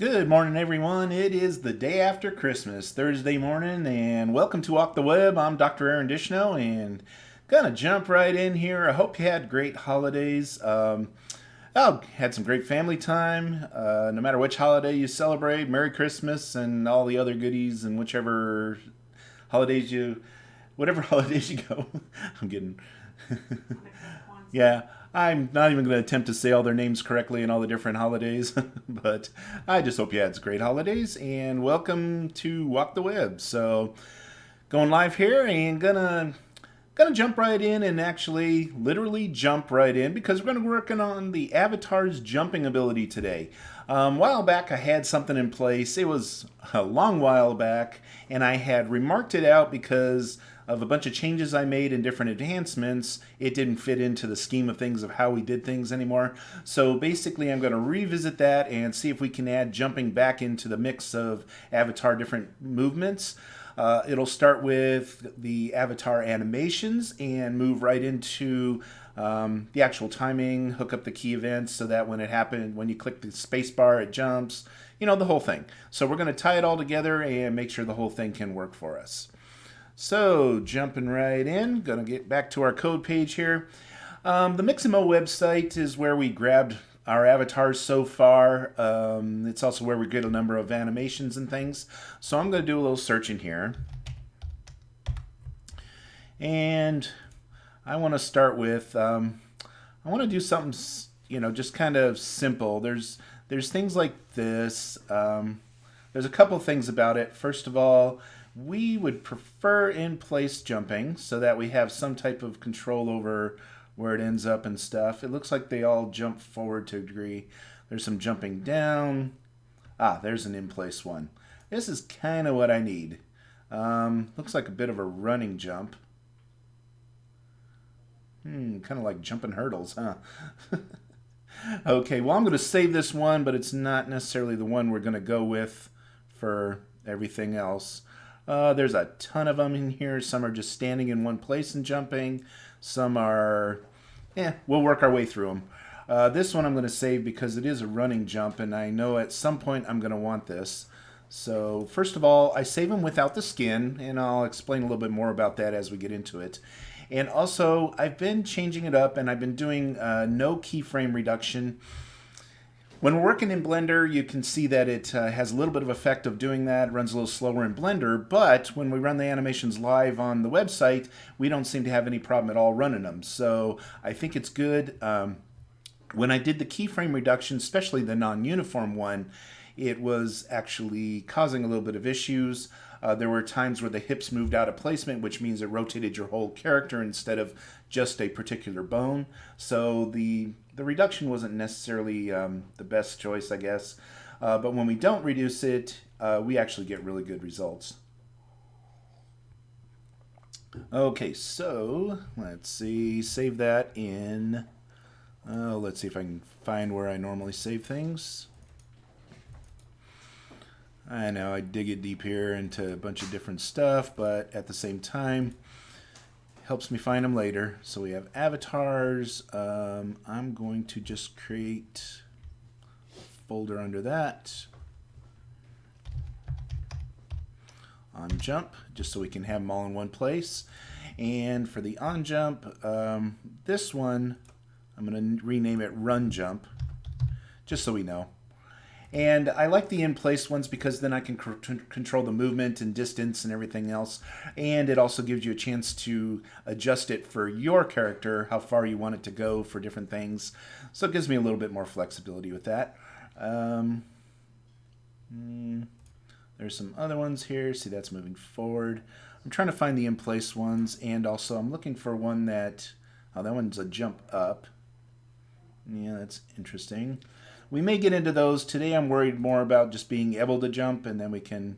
Good morning, everyone. It is the day after Christmas, Thursday morning, and welcome to Walk the Web. I'm Dr. Aaron Dishno, and gonna jump right in here. I hope you had great holidays. Had some great family time. No matter which holiday you celebrate, Merry Christmas and all the other goodies, and holidays you, whatever holidays you go. I'm getting Yeah, I'm not even going to attempt to say all their names correctly and all the different holidays, but I just hope you had great holidays and welcome to Walk the Web. So, going live here and gonna jump right in and actually literally jump right in because we're gonna be working on the avatar's jumping ability today. A while back, I had something in place. It was a long while back, and I had remarked it out because of a bunch of changes I made and different enhancements. It didn't fit into the scheme of things of how we did things anymore. So basically, I'm going to revisit that and see if we can add jumping back into the mix of avatar different movements. It'll start with the avatar animations and move right into the actual timing, hook up the key events so that when you click the space bar, it jumps, the whole thing. So we're going to tie it all together and make sure the whole thing can work for us. So jumping right in, going to get back to our code page here. The Mixamo website is where we grabbed our avatars so far. It's also where we get a number of animations and things. So I'm going to do a little searching here. And I want to start with, I want to do something, just kind of simple. There's things like this. There's a couple things about it. First of all, we would prefer in-place jumping so that we have some type of control over where it ends up and stuff. It looks like they all jump forward to a degree. There's some jumping down. There's an in-place one. This is kind of what I need. Looks like a bit of a running jump. Kind of like jumping hurdles, huh? Okay, well, I'm going to save this one, but it's not necessarily the one we're going to go with for everything else. There's a ton of them in here. Some are just standing in one place and jumping. Some are, we'll work our way through them. This one I'm going to save because it is a running jump, and I know at some point I'm going to want this. So first of all, I save them without the skin, and I'll explain a little bit more about that as we get into it. And also, I've been changing it up, and I've been doing no keyframe reduction. When we're working in Blender, you can see that it has a little bit of effect of doing that. It runs a little slower in Blender, but when we run the animations live on the website, we don't seem to have any problem at all running them. So I think it's good. When I did the keyframe reduction, especially the non-uniform one, it was actually causing a little bit of issues. There were times where the hips moved out of placement, which means it rotated your whole character instead of just a particular bone. So the reduction wasn't necessarily the best choice, I guess. But when we don't reduce it, we actually get really good results. Okay, so let's see. Save that in... let's see if I can find where I normally save things. I know I dig it deep here into a bunch of different stuff, but at the same time, helps me find them later. So we have avatars. I'm going to just create a folder under that. On jump, just so we can have them all in one place. And for the on jump, this one, I'm going to rename it run jump, just so we know. And I like the in-place ones because then I can control the movement and distance and everything else. And it also gives you a chance to adjust it for your character, how far you want it to go for different things. So it gives me a little bit more flexibility with that. There's some other ones here. See, that's moving forward. I'm trying to find the in-place ones. And also I'm looking for one that... Oh, that one's a jump up. Yeah, that's interesting. We may get into those. Today I'm worried more about just being able to jump, and then we can...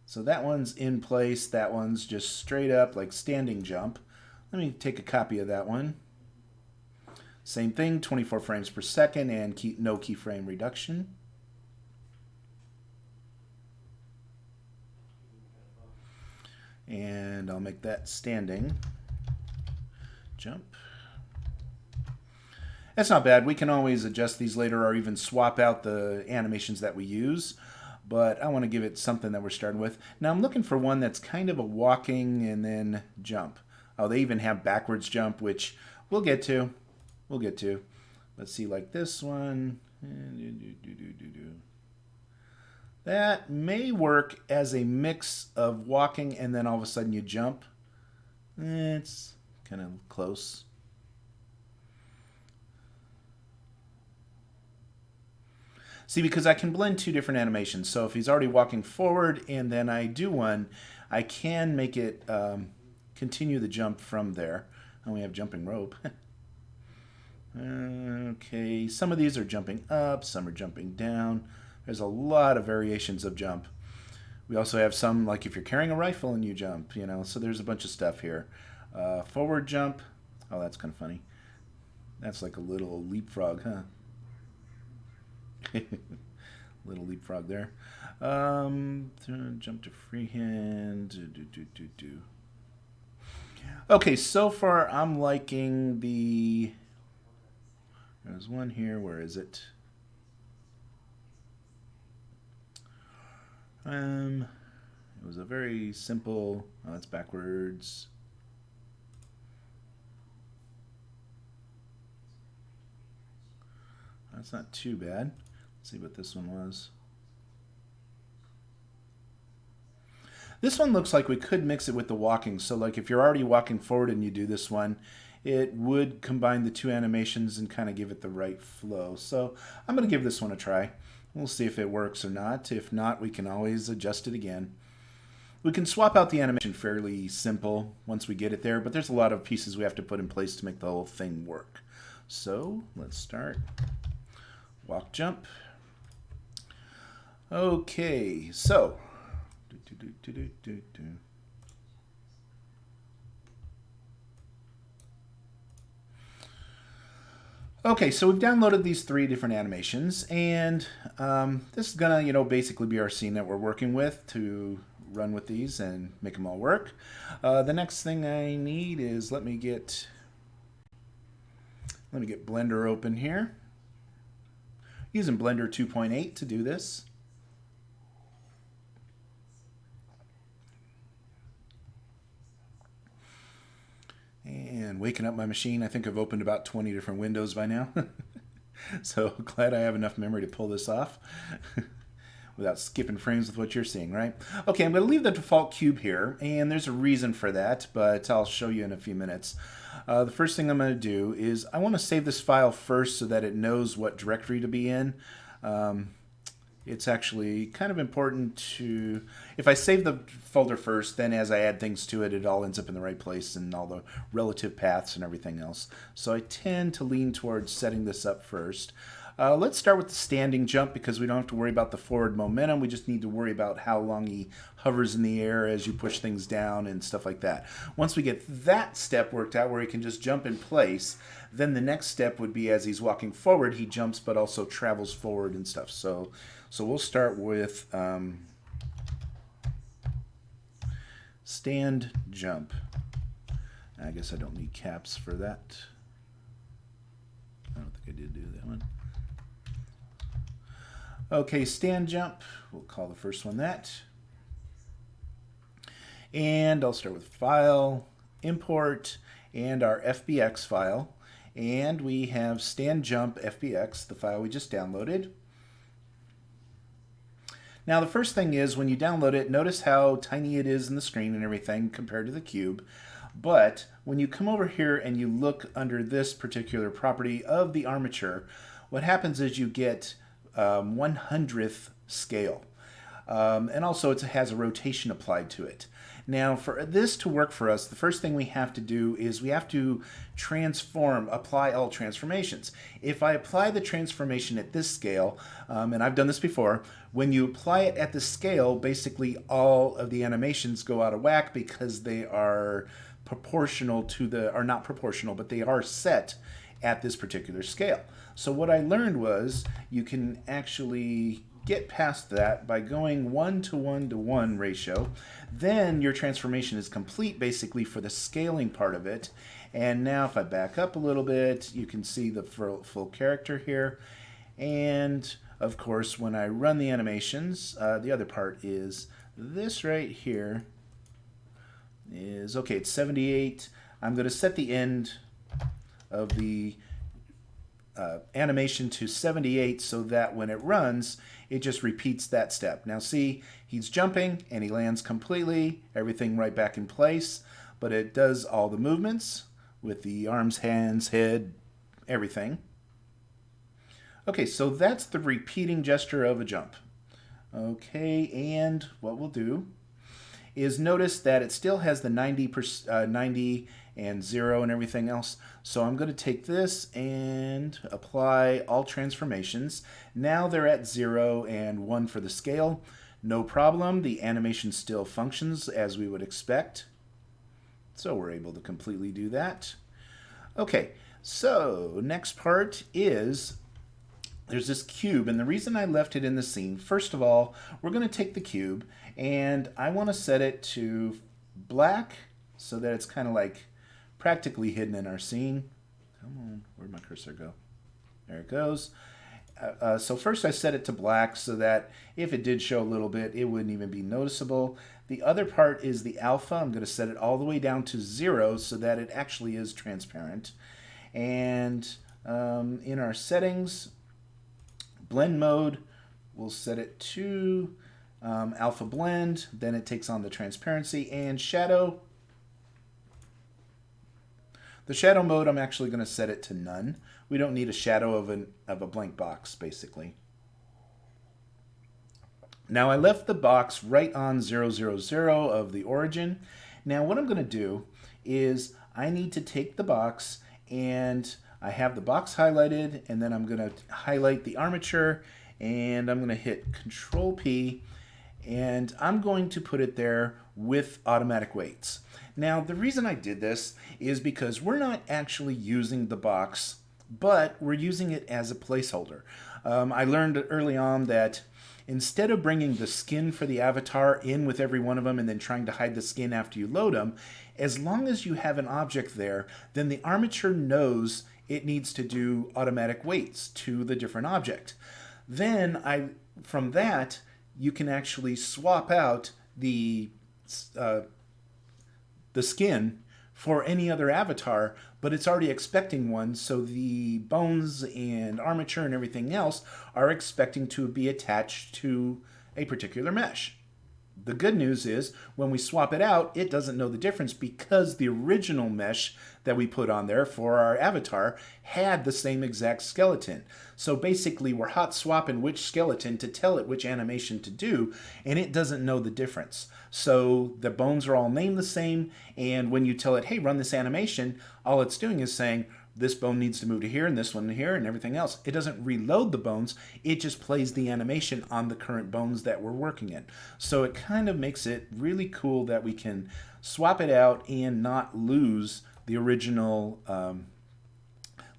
So that one's in place. That one's just straight up, like standing jump. Let me take a copy of that one. Same thing, 24 frames per second and no keyframe reduction. And I'll make that standing jump. That's not bad. We can always adjust these later or even swap out the animations that we use. But I want to give it something that we're starting with. Now I'm looking for one that's kind of a walking and then jump. Oh, they even have backwards jump, which we'll get to. We'll get to. Let's see, like this one. That may work as a mix of walking and then all of a sudden you jump. It's kind of close. See, because I can blend two different animations. So if he's already walking forward and then I do one, I can make it continue the jump from there. And we have jumping rope. Okay, some of these are jumping up, some are jumping down. There's a lot of variations of jump. We also have some, like if you're carrying a rifle and you jump, you know, so there's a bunch of stuff here. Forward jump. Oh, that's kind of funny. That's like a little leapfrog, huh? Little leapfrog there. Jump to freehand. Okay, so far I'm liking the... There's one here. Where is it? It was a very simple... Oh, it's backwards. That's not too bad. Let's see what this one was. This one looks like we could mix it with the walking. So like if you're already walking forward and you do this one, it would combine the two animations and kind of give it the right flow. So I'm going to give this one a try. We'll see if it works or not. If not, we can always adjust it again. We can swap out the animation fairly simple once we get it there, but there's a lot of pieces we have to put in place to make the whole thing work. So let's start. Walk, jump. Okay, so okay, so we've downloaded these three different animations, and this is gonna, you know, basically be our scene that we're working with to run with these and make them all work. The next thing I need is let me get Blender open here. Using Blender 2.8 to do this. And waking up my machine, I think I've opened about 20 different windows by now. So glad I have enough memory to pull this off without skipping frames with what you're seeing, right? Okay, I'm going to leave the default cube here, and there's a reason for that, but I'll show you in a few minutes. The first thing I'm going to do is I want to save this file first so that it knows what directory to be in. It's actually kind of important to, if I save the folder first, then as I add things to it, it all ends up in the right place and all the relative paths and everything else. So I tend to lean towards setting this up first. Let's start with the standing jump because we don't have to worry about the forward momentum. We just need to worry about how long he hovers in the air as you push things down and stuff like that. Once we get that step worked out where he can just jump in place, then the next step would be as he's walking forward, he jumps but also travels forward and stuff. So we'll start with stand jump. I guess I don't need caps for that. I don't think I did do that one. Okay, stand jump. We'll call the first one that. And I'll start with file, import, and our FBX file. And we have stand jump FBX, the file we just downloaded. Now the first thing is when you download it, notice how tiny it is in the screen and everything compared to the cube. But when you come over here and you look under this particular property of the armature, what happens is you get 1/100th scale. And also it has a rotation applied to it. Now for this to work for us, the first thing we have to do is we have to apply all transformations. If I apply the transformation at this scale, and I've done this before, when you apply it at the scale, basically all of the animations go out of whack because they are proportional to or not proportional, but they are set at this particular scale. So what I learned was you can actually get past that by going 1 to 1 to 1 ratio, then your transformation is complete basically for the scaling part of it. And now if I back up a little bit, you can see the full character here. And of course, when I run the animations, the other part is this right here is, okay, it's 78. I'm going to set the end of the animation to 78 so that when it runs, it just repeats that step. Now see, he's jumping and he lands completely, everything right back in place, but it does all the movements with the arms, hands, head, everything. Okay, so that's the repeating gesture of a jump. Okay, and what we'll do is notice that it still has the 90 and 0 and everything else. So I'm going to take this and apply all transformations. Now they're at 0 and 1 for the scale. No problem. The animation still functions as we would expect. So we're able to completely do that. Okay, so next part is there's this cube, and the reason I left it in the scene, first of all, we're going to take the cube and I want to set it to black so that it's kind of like practically hidden in our scene. Come on, where'd my cursor go? There it goes. So first I set it to black so that if it did show a little bit, it wouldn't even be noticeable. The other part is the alpha. I'm going to set it all the way down to 0 so that it actually is transparent. And in our settings, blend mode, we'll set it to alpha blend, then it takes on the transparency, and shadow. The shadow mode, I'm actually going to set it to none. We don't need a shadow of a blank box, basically. Now I left the box right on 0, 0, 0 of the origin. Now what I'm going to do is I need to take the box, and I have the box highlighted, and then I'm going to highlight the armature, and I'm going to hit Control P, and I'm going to put it there with automatic weights. Now the reason I did this is because we're not actually using the box, but we're using it as a placeholder. I learned early on that instead of bringing the skin for the avatar in with every one of them and then trying to hide the skin after you load them, as long as you have an object there, then the armature knows it needs to do automatic weights to the different object. Then from that, you can actually swap out the skin for any other avatar, but it's already expecting one, so the bones and armature and everything else are expecting to be attached to a particular mesh. The good news is when we swap it out, it doesn't know the difference because the original mesh that we put on there for our avatar had the same exact skeleton. So basically we're hot swapping which skeleton to tell it which animation to do, and it doesn't know the difference. So the bones are all named the same, and when you tell it, hey, run this animation, all it's doing is saying, this bone needs to move to here and this one to here and everything else. It doesn't reload the bones. It just plays the animation on the current bones that we're working in. So it kind of makes it really cool that we can swap it out and not lose the original,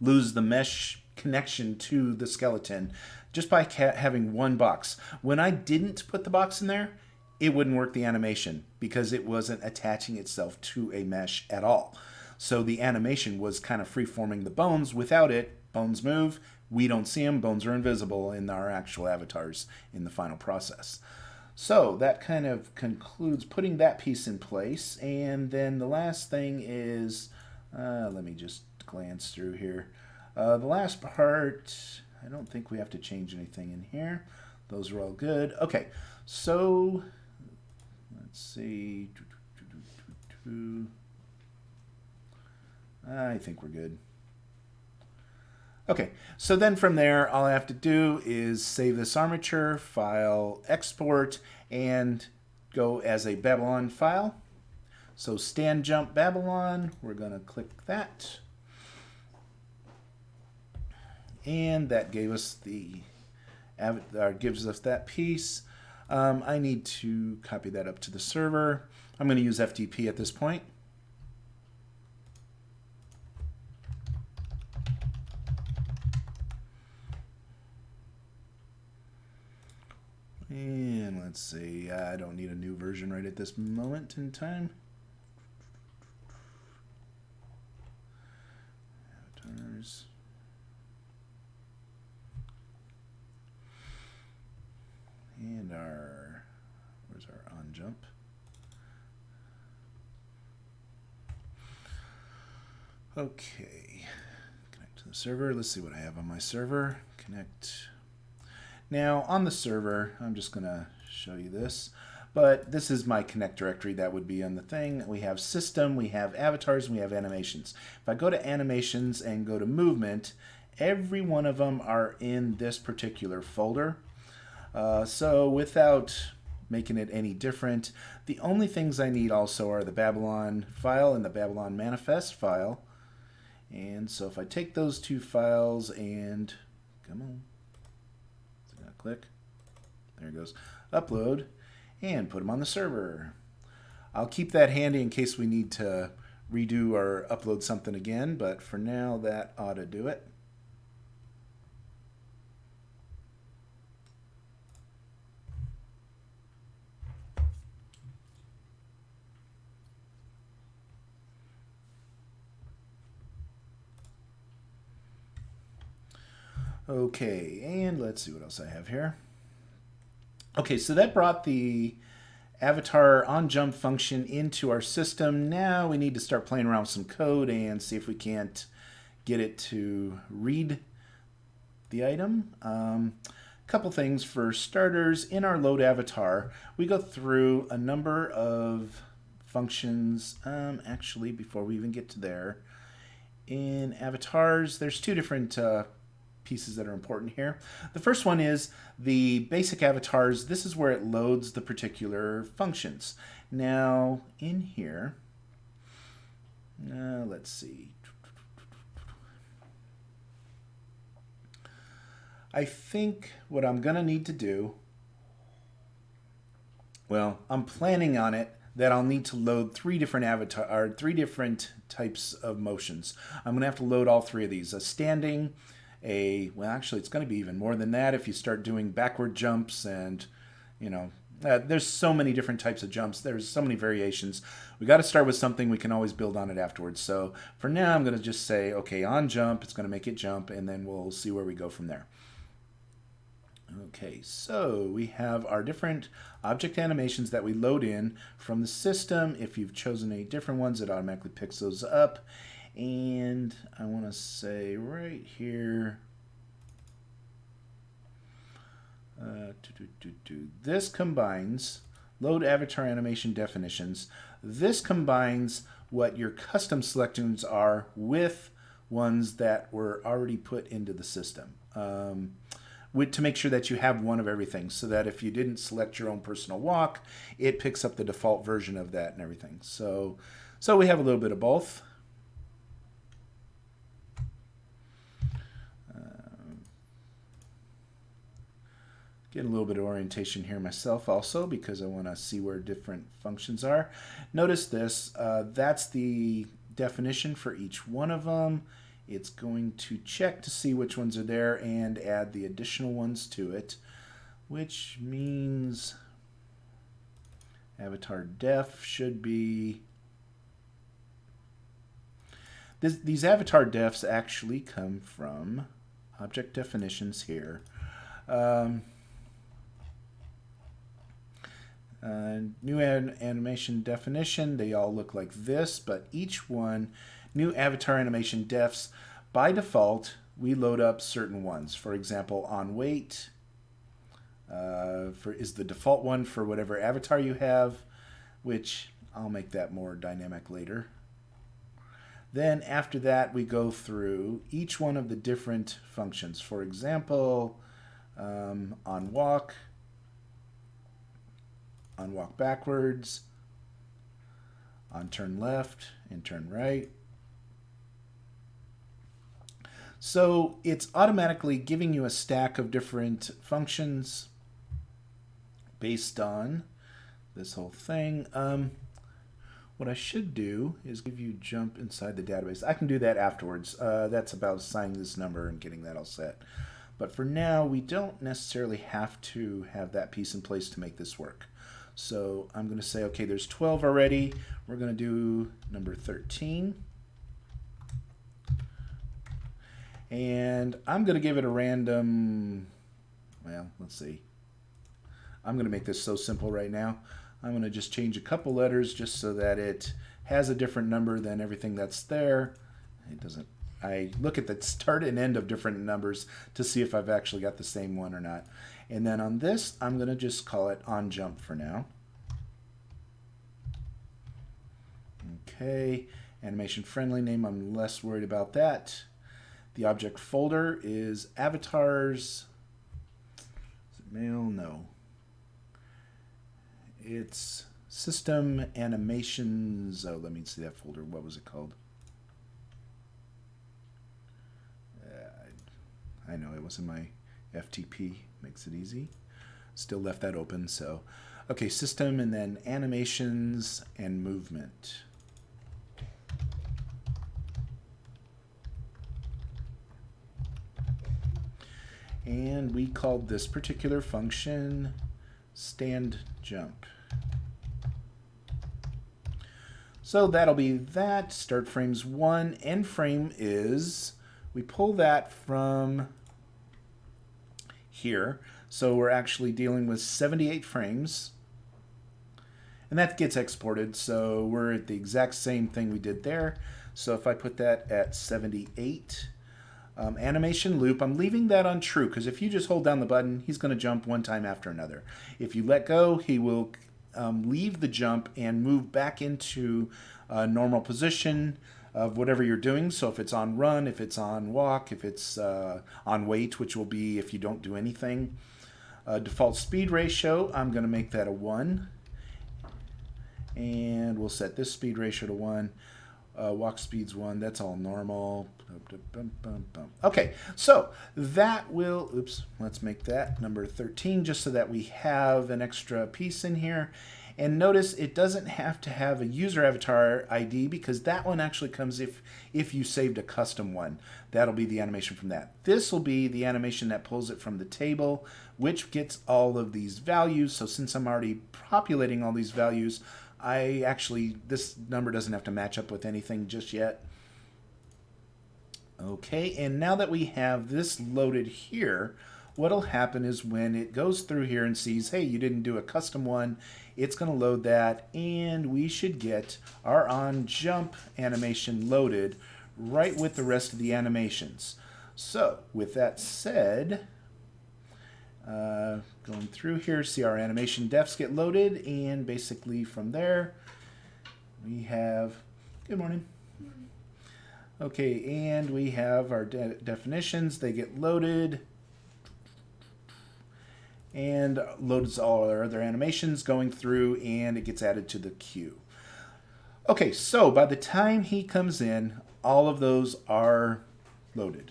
lose the mesh connection to the skeleton just by having one box. When I didn't put the box in there, it wouldn't work the animation because it wasn't attaching itself to a mesh at all. So the animation was kind of free-forming the bones. Without it, bones move. We don't see them. Bones are invisible in our actual avatars in the final process. So that kind of concludes putting that piece in place. And then the last thing is, let me just glance through here. The last part, I don't think we have to change anything in here. Those are all good. Okay, so let's see. I think we're good. Okay, so then from there, all I have to do is save this armature, file, export, and go as a Babylon file. So stand jump Babylon, we're going to click that. And that gave us gives us that piece. I need to copy that up to the server. I'm going to use FTP at this point. And let's see, I don't need a new version right at this moment in time. Avatars. And where's our on jump? Okay, connect to the server. Let's see what I have on my server. Connect. Now on the server, I'm just gonna show you this, but this is my connect directory that would be on the thing. We have system, we have avatars, and we have animations. If I go to animations and go to movement, every one of them are in this particular folder. So without making it any different, the only things I need also are the Babylon file and the Babylon manifest file. And so if I take those two files and, come on, so I click, there it goes, upload, and put them on the server. I'll keep that handy in case we need to redo or upload something again, but for now that ought to do it. Okay, and let's see what else I have here. Okay, so that brought the avatar on jump function into our system. Now we need to start playing around with some code and see if we can't get it to read the item. Couple things for starters. In our load avatar, we go through a number of functions. Actually, before we even get to there, in avatars, there's two different pieces that are important here. The first one is the basic avatars. This is where it loads the particular functions. Now in here, let's see. I think what I'm gonna need to do, well, I'm planning on it that I'll need to load three different types of motions. I'm gonna have to load all three of these: a standing, well, actually it's going to be even more than that if you start doing backward jumps, and there's so many different types of jumps. There's so many variations. We got to start with something. We can always build on it afterwards. So for now, I'm going to just say, okay, on jump, it's going to make it jump, and then we'll see where we go from there. Okay, so we have our different object animations that we load in from the system. If you've chosen any different ones, it automatically picks those up. And I want to say right here, this combines load avatar animation definitions. This combines what your custom selections are with ones that were already put into the system. To make sure that you have one of everything, so that if you didn't select your own personal walk, it picks up the default version of that and everything. So we have a little bit of both. Getting a little bit of orientation here myself also, because I want to see where different functions are. Notice this, that's the definition for each one of them. It's going to check to see which ones are there and add the additional ones to it, which means avatar def should be... These avatar defs actually come from object definitions here. New animation definition, they all look like this, but each one, new avatar animation defs, by default, we load up certain ones. For example, on weight is the default one for whatever avatar you have, which I'll make that more dynamic later. Then after that, we go through each one of the different functions. For example, on walk backwards, on turn left and turn right. So it's automatically giving you a stack of different functions based on this whole thing. What I should do is give you jump inside the database. I can do that afterwards. That's about assigning this number and getting that all set. But for now, we don't necessarily have to have that piece in place to make this work. So I'm going to say, okay, there's 12 already. We're going to do number 13. And I'm going to give it a random, well, let's see. I'm going to make this so simple right now. I'm going to just change a couple letters just so that it has a different number than everything that's there. It doesn't. I look at the start and end of different numbers to see if I've actually got the same one or not. And then on this, I'm going to just call it on jump for now. Okay, animation friendly name, I'm less worried about that. The object folder is avatars. Is it mail? No. It's system animations. Oh, let me see that folder. What was it called? I know it was in my FTP. Makes it easy. Still left that open. So, okay, system and then animations and movement. And we called this particular function stand jump. So that'll be that. Start frame's 1. End frame is, we pull that from here. So we're actually dealing with 78 frames. And that gets exported. So we're at the exact same thing we did there. So if I put that at 78, animation loop, I'm leaving that on true because if you just hold down the button, he's going to jump one time after another. If you let go, he will leave the jump and move back into a normal position of whatever you're doing. So if it's on run, if it's on walk, if it's on wait, which will be if you don't do anything. Default speed ratio, I'm going to make that a 1. And we'll set this speed ratio to 1. Walk speed's 1. That's all normal. Okay, so that will, oops, let's make that number 13 just so that we have an extra piece in here. And notice it doesn't have to have a user avatar ID because that one actually comes if you saved a custom one. That'll be the animation from that. This will be the animation that pulls it from the table, which gets all of these values. So since I'm already populating all these values, this number doesn't have to match up with anything just yet. Okay, and now that we have this loaded here, what'll happen is when it goes through here and sees, hey, you didn't do a custom one, it's going to load that, and we should get our on jump animation loaded right with the rest of the animations. So with that said, going through here, see our animation defs get loaded, and basically from there we have, good morning. Okay, and we have our definitions. They get loaded and loads all our other animations going through, and it gets added to the queue. Okay, so by the time he comes in, all of those are loaded.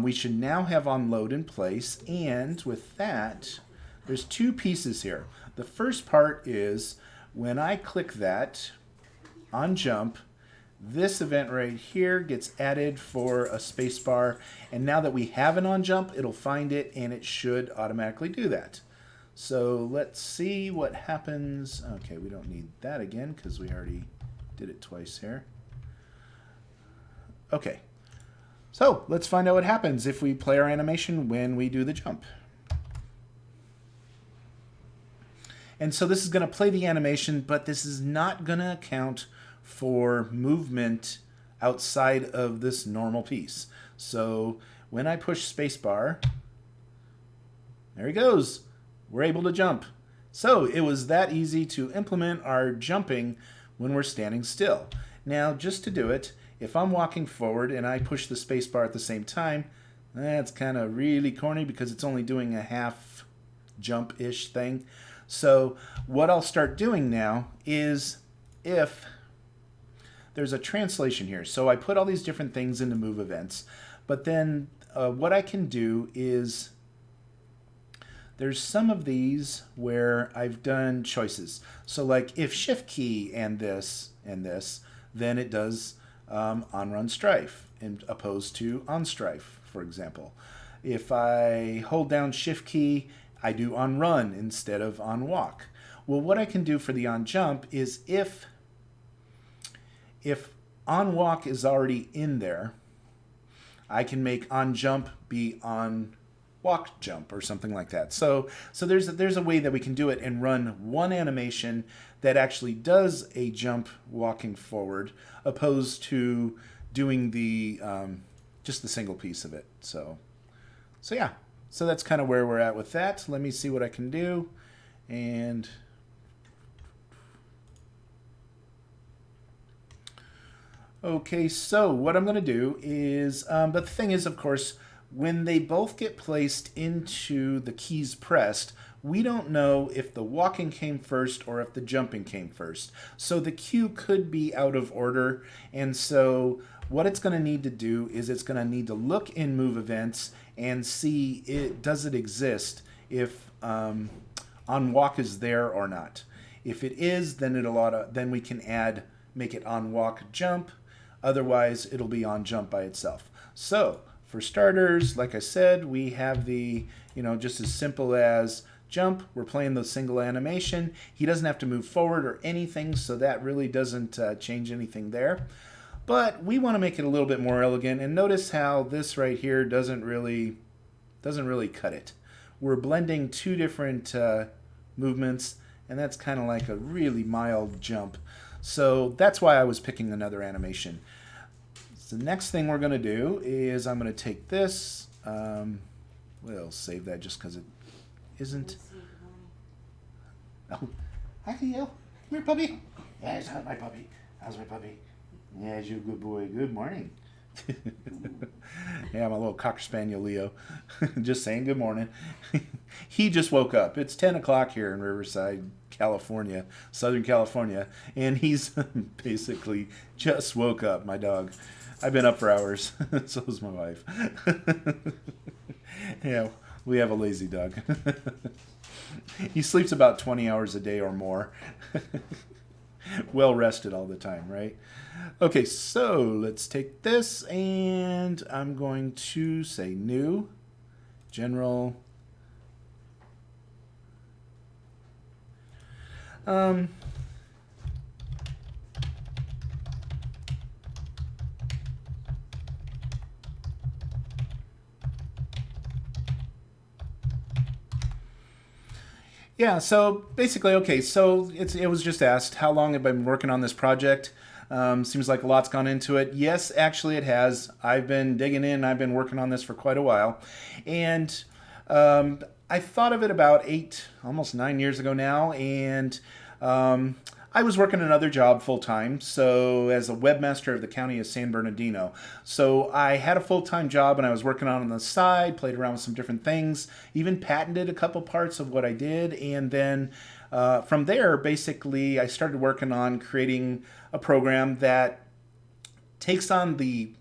We should now have onload in place, and with that, there's two pieces here. The first part is when I click that on jump, this event right here gets added for a spacebar, and now that we have an on jump, it'll find it and it should automatically do that. So let's see what happens. Okay, we don't need that again because we already did it twice here. Okay, so let's find out what happens if we play our animation when we do the jump. And so this is going to play the animation, but this is not going to account for movement outside of this normal piece. So when I push spacebar, there he goes. We're able to jump. So it was that easy to implement our jumping when we're standing still. Now, just to do it, if I'm walking forward and I push the spacebar at the same time, that's kind of really corny because it's only doing a half jump-ish thing. So what I'll start doing now is if there's a translation here. So I put all these different things into move events, but then what I can do is there's some of these where I've done choices. So like if shift key and this, then it does on run strife opposed to on strife, for example. If I hold down Shift key, I do on run instead of on walk. Well, what I can do for the on jump is if on walk is already in there, I can make on jump be on walk jump or something like that. So there's a way that we can do it and run one animation that actually does a jump walking forward, opposed to doing the just the single piece of it. So yeah. So that's kind of where we're at with that. Let me see what I can do. And okay, so what I'm going to do is, but the thing is, of course, when they both get placed into the keys pressed, we don't know if the walking came first or if the jumping came first. So the cue could be out of order. And so what it's going to need to do is it's going to need to look in move events and see does it exist if on walk is there or not. If it is, then then we can make it on walk jump. Otherwise, it'll be on jump by itself. So for starters, like I said, we have the, just as simple as jump. We're playing the single animation. He doesn't have to move forward or anything, so that really doesn't change anything there. But we want to make it a little bit more elegant, and notice how this right here doesn't really cut it. We're blending two different movements, and that's kind of like a really mild jump. So that's why I was picking another animation. So the next thing we're going to do is I'm going to take this. We'll save that just because it isn't. Oh, hi, Theo. Come here, puppy. Yes, how's my puppy? How's my puppy? Yes, you're a good boy. Good morning. Yeah, my little Cocker Spaniel Leo. Just saying good morning. He just woke up. It's 10 o'clock here in Riverside, California, Southern California, and he's basically just woke up, my dog. I've been up for hours. So is my wife. Yeah, we have a lazy dog. He sleeps about 20 hours a day or more. Well rested all the time, right? Okay, so let's take this, and I'm going to say new, general. Yeah, so basically, okay, so it was just asked, how long have I been working on this project? Seems like a lot's gone into it. Yes, actually it has. I've been digging in. I've been working on this for quite a while. And I thought of it about 8, almost 9 years ago now. And I was working another job full-time, so as a webmaster of the county of San Bernardino. So I had a full-time job, and I was working on the side, played around with some different things, even patented a couple parts of what I did. And then from there, basically, I started working on creating a program that takes on the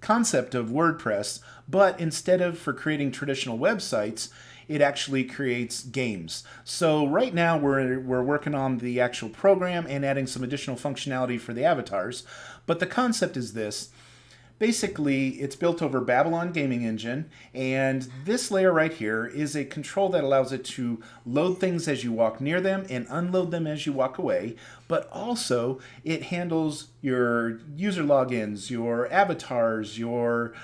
concept of WordPress, but instead of for creating traditional websites, it actually creates games. So right now we're working on the actual program and adding some additional functionality for the avatars. But the concept is this. Basically, it's built over Babylon Gaming Engine, and this layer right here is a control that allows it to load things as you walk near them and unload them as you walk away, but also it handles your user logins, your avatars, your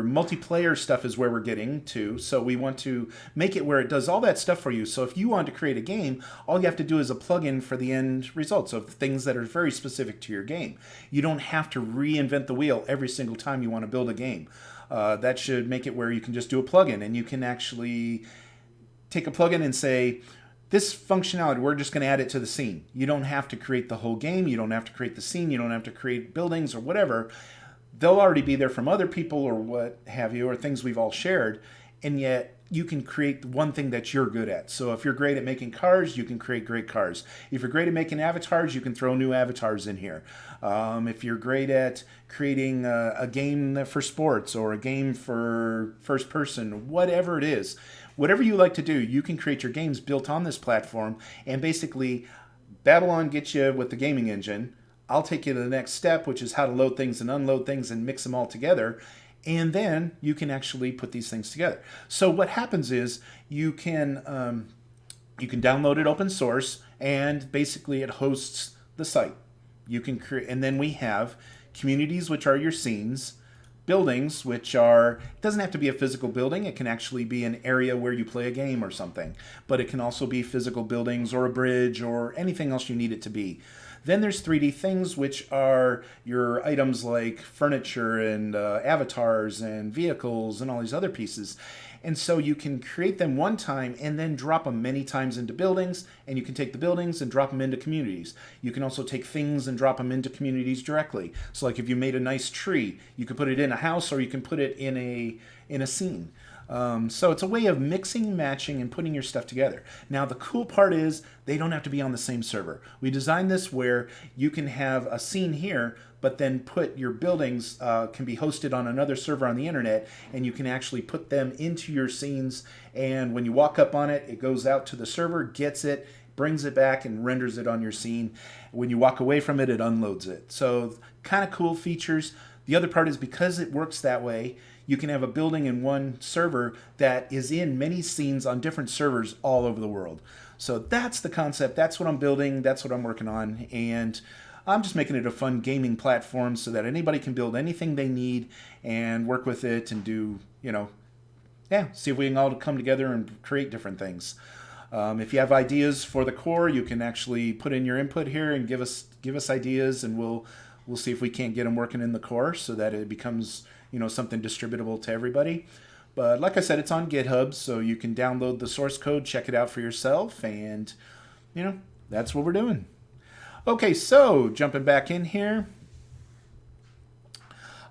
multiplayer stuff is where we're getting to. So we want to make it where it does all that stuff for you. So if you want to create a game, all you have to do is a plugin for the end results of things that are very specific to your game. You don't have to reinvent the wheel every single time you want to build a game. That should make it where you can just do a plugin, and you can actually take a plugin and say, this functionality, we're just going to add it to the scene. You don't have to create the whole game. You don't have to create the scene. You don't have to create buildings or whatever. They'll already be there from other people or what have you, or things we've all shared, and yet you can create one thing that you're good at. So if you're great at making cars, you can create great cars. If you're great at making avatars, you can throw new avatars in here. If you're great at creating a game for sports or a game for first person, whatever it is, whatever you like to do, you can create your games built on this platform. And basically, Babylon gets you with the gaming engine. I'll take you to the next step, which is how to load things and unload things and mix them all together. and then you can actually put these things together. So what happens is you can download it open source, and basically it hosts the site. You can create, and then we have communities, which are your scenes, buildings, which are, it doesn't have to be a physical building. It can actually be an area where you play a game or something, but it can also be physical buildings or a bridge or anything else you need it to be. Then there's 3D things, which are your items like furniture and avatars and vehicles and all these other pieces. And so you can create them one time and then drop them many times into buildings, and you can take the buildings and drop them into communities. You can also take things and drop them into communities directly. So like if you made a nice tree, you could put it in a house, or you can put it in a scene. So it's a way of mixing, matching, and putting your stuff together. Now the cool part is they don't have to be on the same server. We designed this where you can have a scene here, but then put your buildings can be hosted on another server on the internet, and you can actually put them into your scenes, and when you walk up on it, it goes out to the server, gets it, brings it back, and renders it on your scene. When you walk away from it, it unloads it. So kind of cool features. The other part is because it works that way, you can have a building in one server that is in many scenes on different servers all over the world. So that's the concept. That's what I'm building. That's what I'm working on. And I'm just making it a fun gaming platform so that anybody can build anything they need and work with it and do, see if we can all come together and create different things. If you have ideas for the core, you can actually put in your input here and give us ideas, and we'll see if we can't get them working in the core so that it becomes something distributable to everybody. But like I said, it's on GitHub, so you can download the source code, check it out for yourself, and that's what we're doing. Okay, so jumping back in here.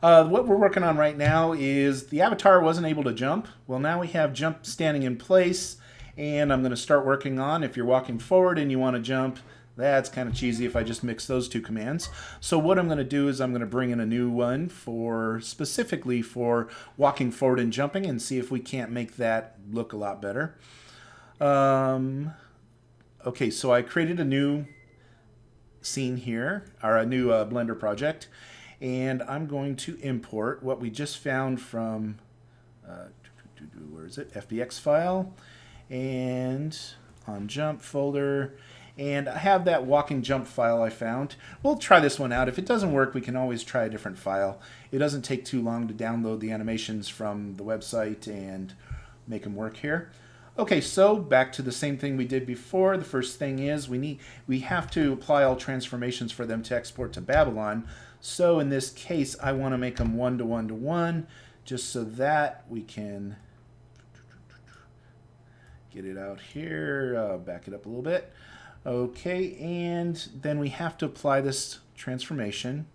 What we're working on right now is the avatar wasn't able to jump. Well, now we have jump standing in place, and I'm going to start working on if you're walking forward and you want to jump. That's kind of cheesy if I just mix those two commands. So what I'm going to do is I'm going to bring in a new one specifically for walking forward and jumping, and see if we can't make that look a lot better. Okay, so I created a new scene here, or a new Blender project, and I'm going to import what we just found from where is it? FBX file, and on jump folder. And I have that walking jump file I found. We'll try this one out. If it doesn't work, we can always try a different file. It doesn't take too long to download the animations from the website and make them work here. Okay, so back to the same thing we did before. The first thing is we have to apply all transformations for them to export to Babylon. So in this case, I want to make them 1 to 1 to 1, just so that we can get it out here. Back it up a little bit. Okay, and then we have to apply this transformation.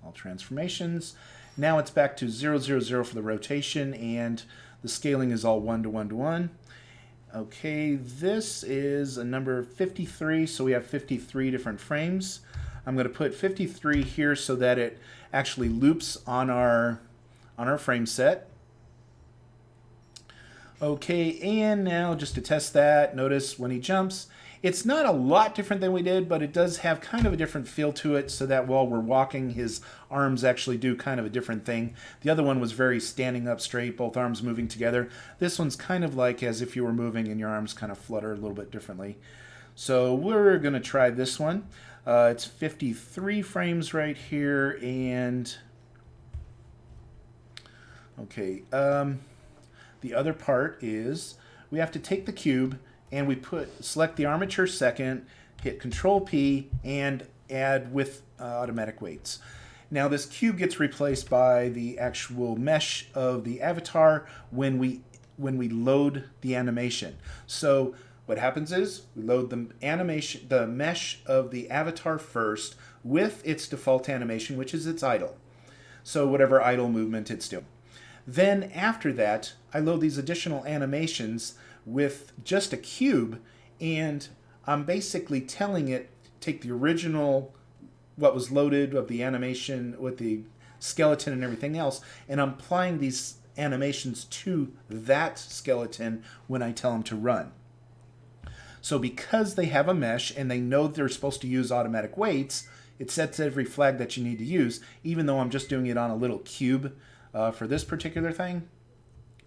All transformations. Now it's back to 0, 0, 0 for the rotation, and the scaling is all 1 to 1 to 1. Okay, this is a number 53, so we have 53 different frames. I'm going to put 53 here so that it actually loops on our frame set. Okay, and now just to test that, notice when he jumps, it's not a lot different than we did, but it does have kind of a different feel to it, so that while we're walking, his arms actually do kind of a different thing. The other one was very standing up straight, both arms moving together. This one's kind of like as if you were moving and your arms kind of flutter a little bit differently. So we're going to try this one. It's 53 frames right here, and okay, the other part is we have to take the cube and we select the armature second, hit Control P, and add with automatic weights. Now this cube gets replaced by the actual mesh of the avatar when we load the animation. So what happens is we load the mesh of the avatar first with its default animation, which is its idle. So whatever idle movement it's doing. Then after that, I load these additional animations with just a cube, and I'm basically telling it, take the original, what was loaded of the animation with the skeleton and everything else, and I'm applying these animations to that skeleton when I tell them to run. So because they have a mesh and they know they're supposed to use automatic weights, it sets every flag that you need to use, even though I'm just doing it on a little cube for this particular thing,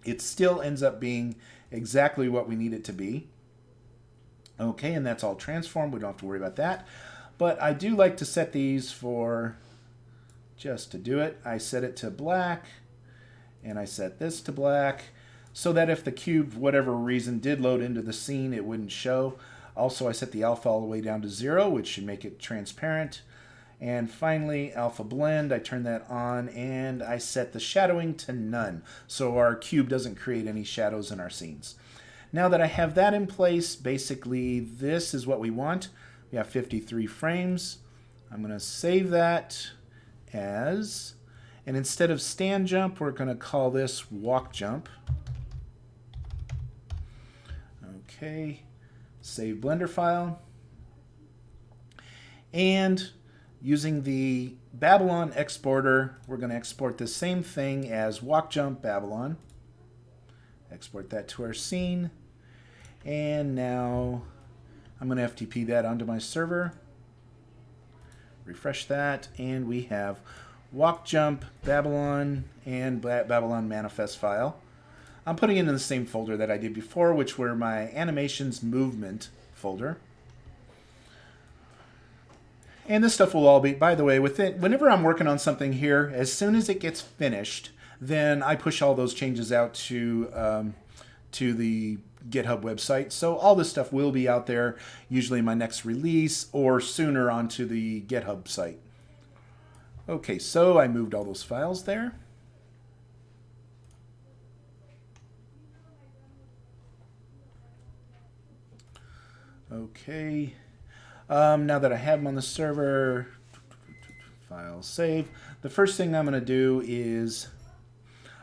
it still ends up being exactly what we need it to be. Okay, and that's all transformed. We don't have to worry about that. But I do like to set these for, just to do it, I set it to black, and I set this to black, so that if the cube, for whatever reason, did load into the scene, it wouldn't show. Also, I set the alpha all the way down to 0, which should make it transparent. And finally, alpha blend, I turn that on, and I set the shadowing to none, so our cube doesn't create any shadows in our scenes. Now that I have that in place, basically this is what we want. We have 53 frames. I'm going to save that as, and instead of stand jump, we're going to call this walk jump. Okay, save Blender file. And using the Babylon exporter, we're going to export the same thing as walk jump Babylon. Export that to our scene. And now I'm going to FTP that onto my server. Refresh that, and we have walk jump Babylon and Babylon manifest file. I'm putting it in the same folder that I did before, which were my animations movement folder. And this stuff will all be, by the way, whenever I'm working on something here, as soon as it gets finished, then I push all those changes out to the GitHub website. So all this stuff will be out there, usually in my next release or sooner onto the GitHub site. Okay, so I moved all those files there. Okay, now that I have them on the server, file save, the first thing I'm going to do is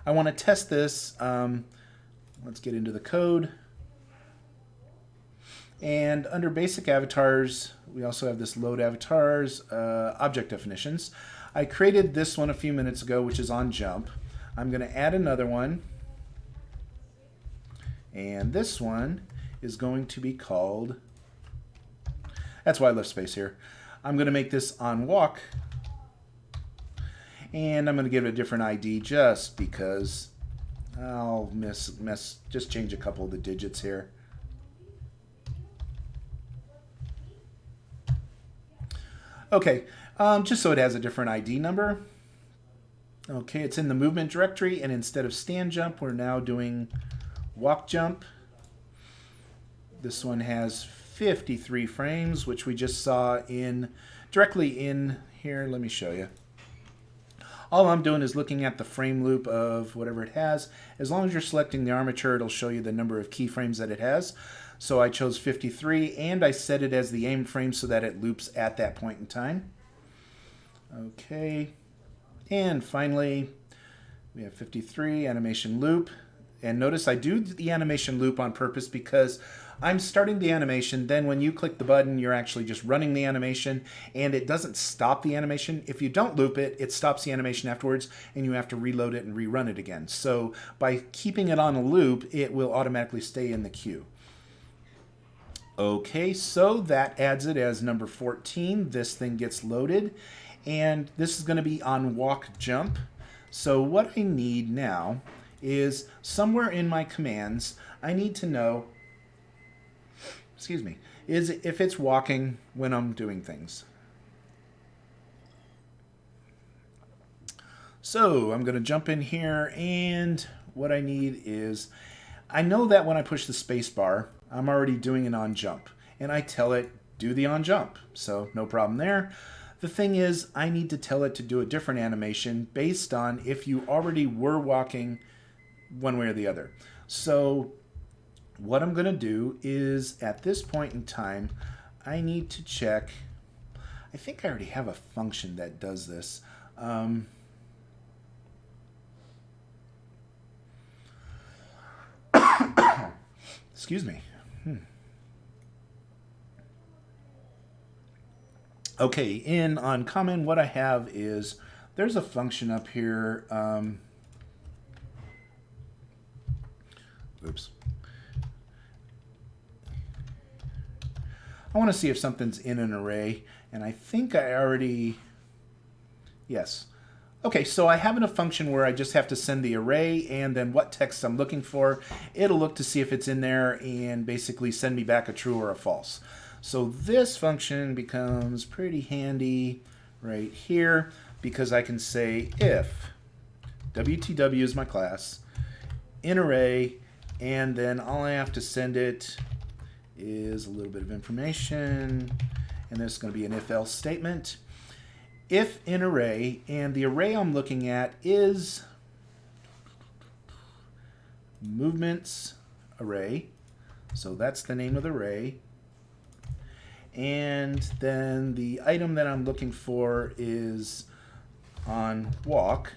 I want to test this. Let's get into the code. And under basic avatars, we also have this load avatars, object definitions. I created this one a few minutes ago, which is on jump. I'm going to add another one. And this one is going to be called, that's why I left space here. I'm going to make this on walk. And I'm going to give it a different ID just because I'll just change a couple of the digits here. Okay, just so it has a different ID number. Okay, it's in the movement directory, and instead of stand jump, we're now doing walk jump. This one has 53 frames, which we just saw directly in here. Let me show you. All I'm doing is looking at the frame loop of whatever it has. As long as you're selecting the armature, it'll show you the number of keyframes that it has. So I chose 53, and I set it as the aim frame so that it loops at that point in time. Okay, and finally, we have 53, animation loop. And notice I do the animation loop on purpose because I'm starting the animation, then when you click the button, you're actually just running the animation, and it doesn't stop the animation. If you don't loop it, it stops the animation afterwards, and you have to reload it and rerun it again. So by keeping it on a loop, it will automatically stay in the queue. Okay, so that adds it as number 14. This thing gets loaded, and this is going to be on walk jump. So what I need now is somewhere in my commands, I need to know, is if it's walking when I'm doing things. So I'm going to jump in here, and what I need is, I know that when I push the space bar, I'm already doing an on jump, and I tell it, do the on jump. So no problem there. The thing is, I need to tell it to do a different animation based on if you already were walking one way or the other. So what I'm going to do is, at this point in time, I need to check. I think I already have a function that does this. Excuse me. Okay, in Uncommon, what I have is, there's a function up here. Oops. I want to see if something's in an array, and I think I already, yes. Okay, so I have a function where I just have to send the array and then what text I'm looking for. It'll look to see if it's in there and basically send me back a true or a false. So this function becomes pretty handy right here because I can say if WTW is my class, in array, and then all I have to send it is a little bit of information, and there's going to be an if-else statement. If in array, and the array I'm looking at is movements array, so that's the name of the array, and then the item that I'm looking for is on walk.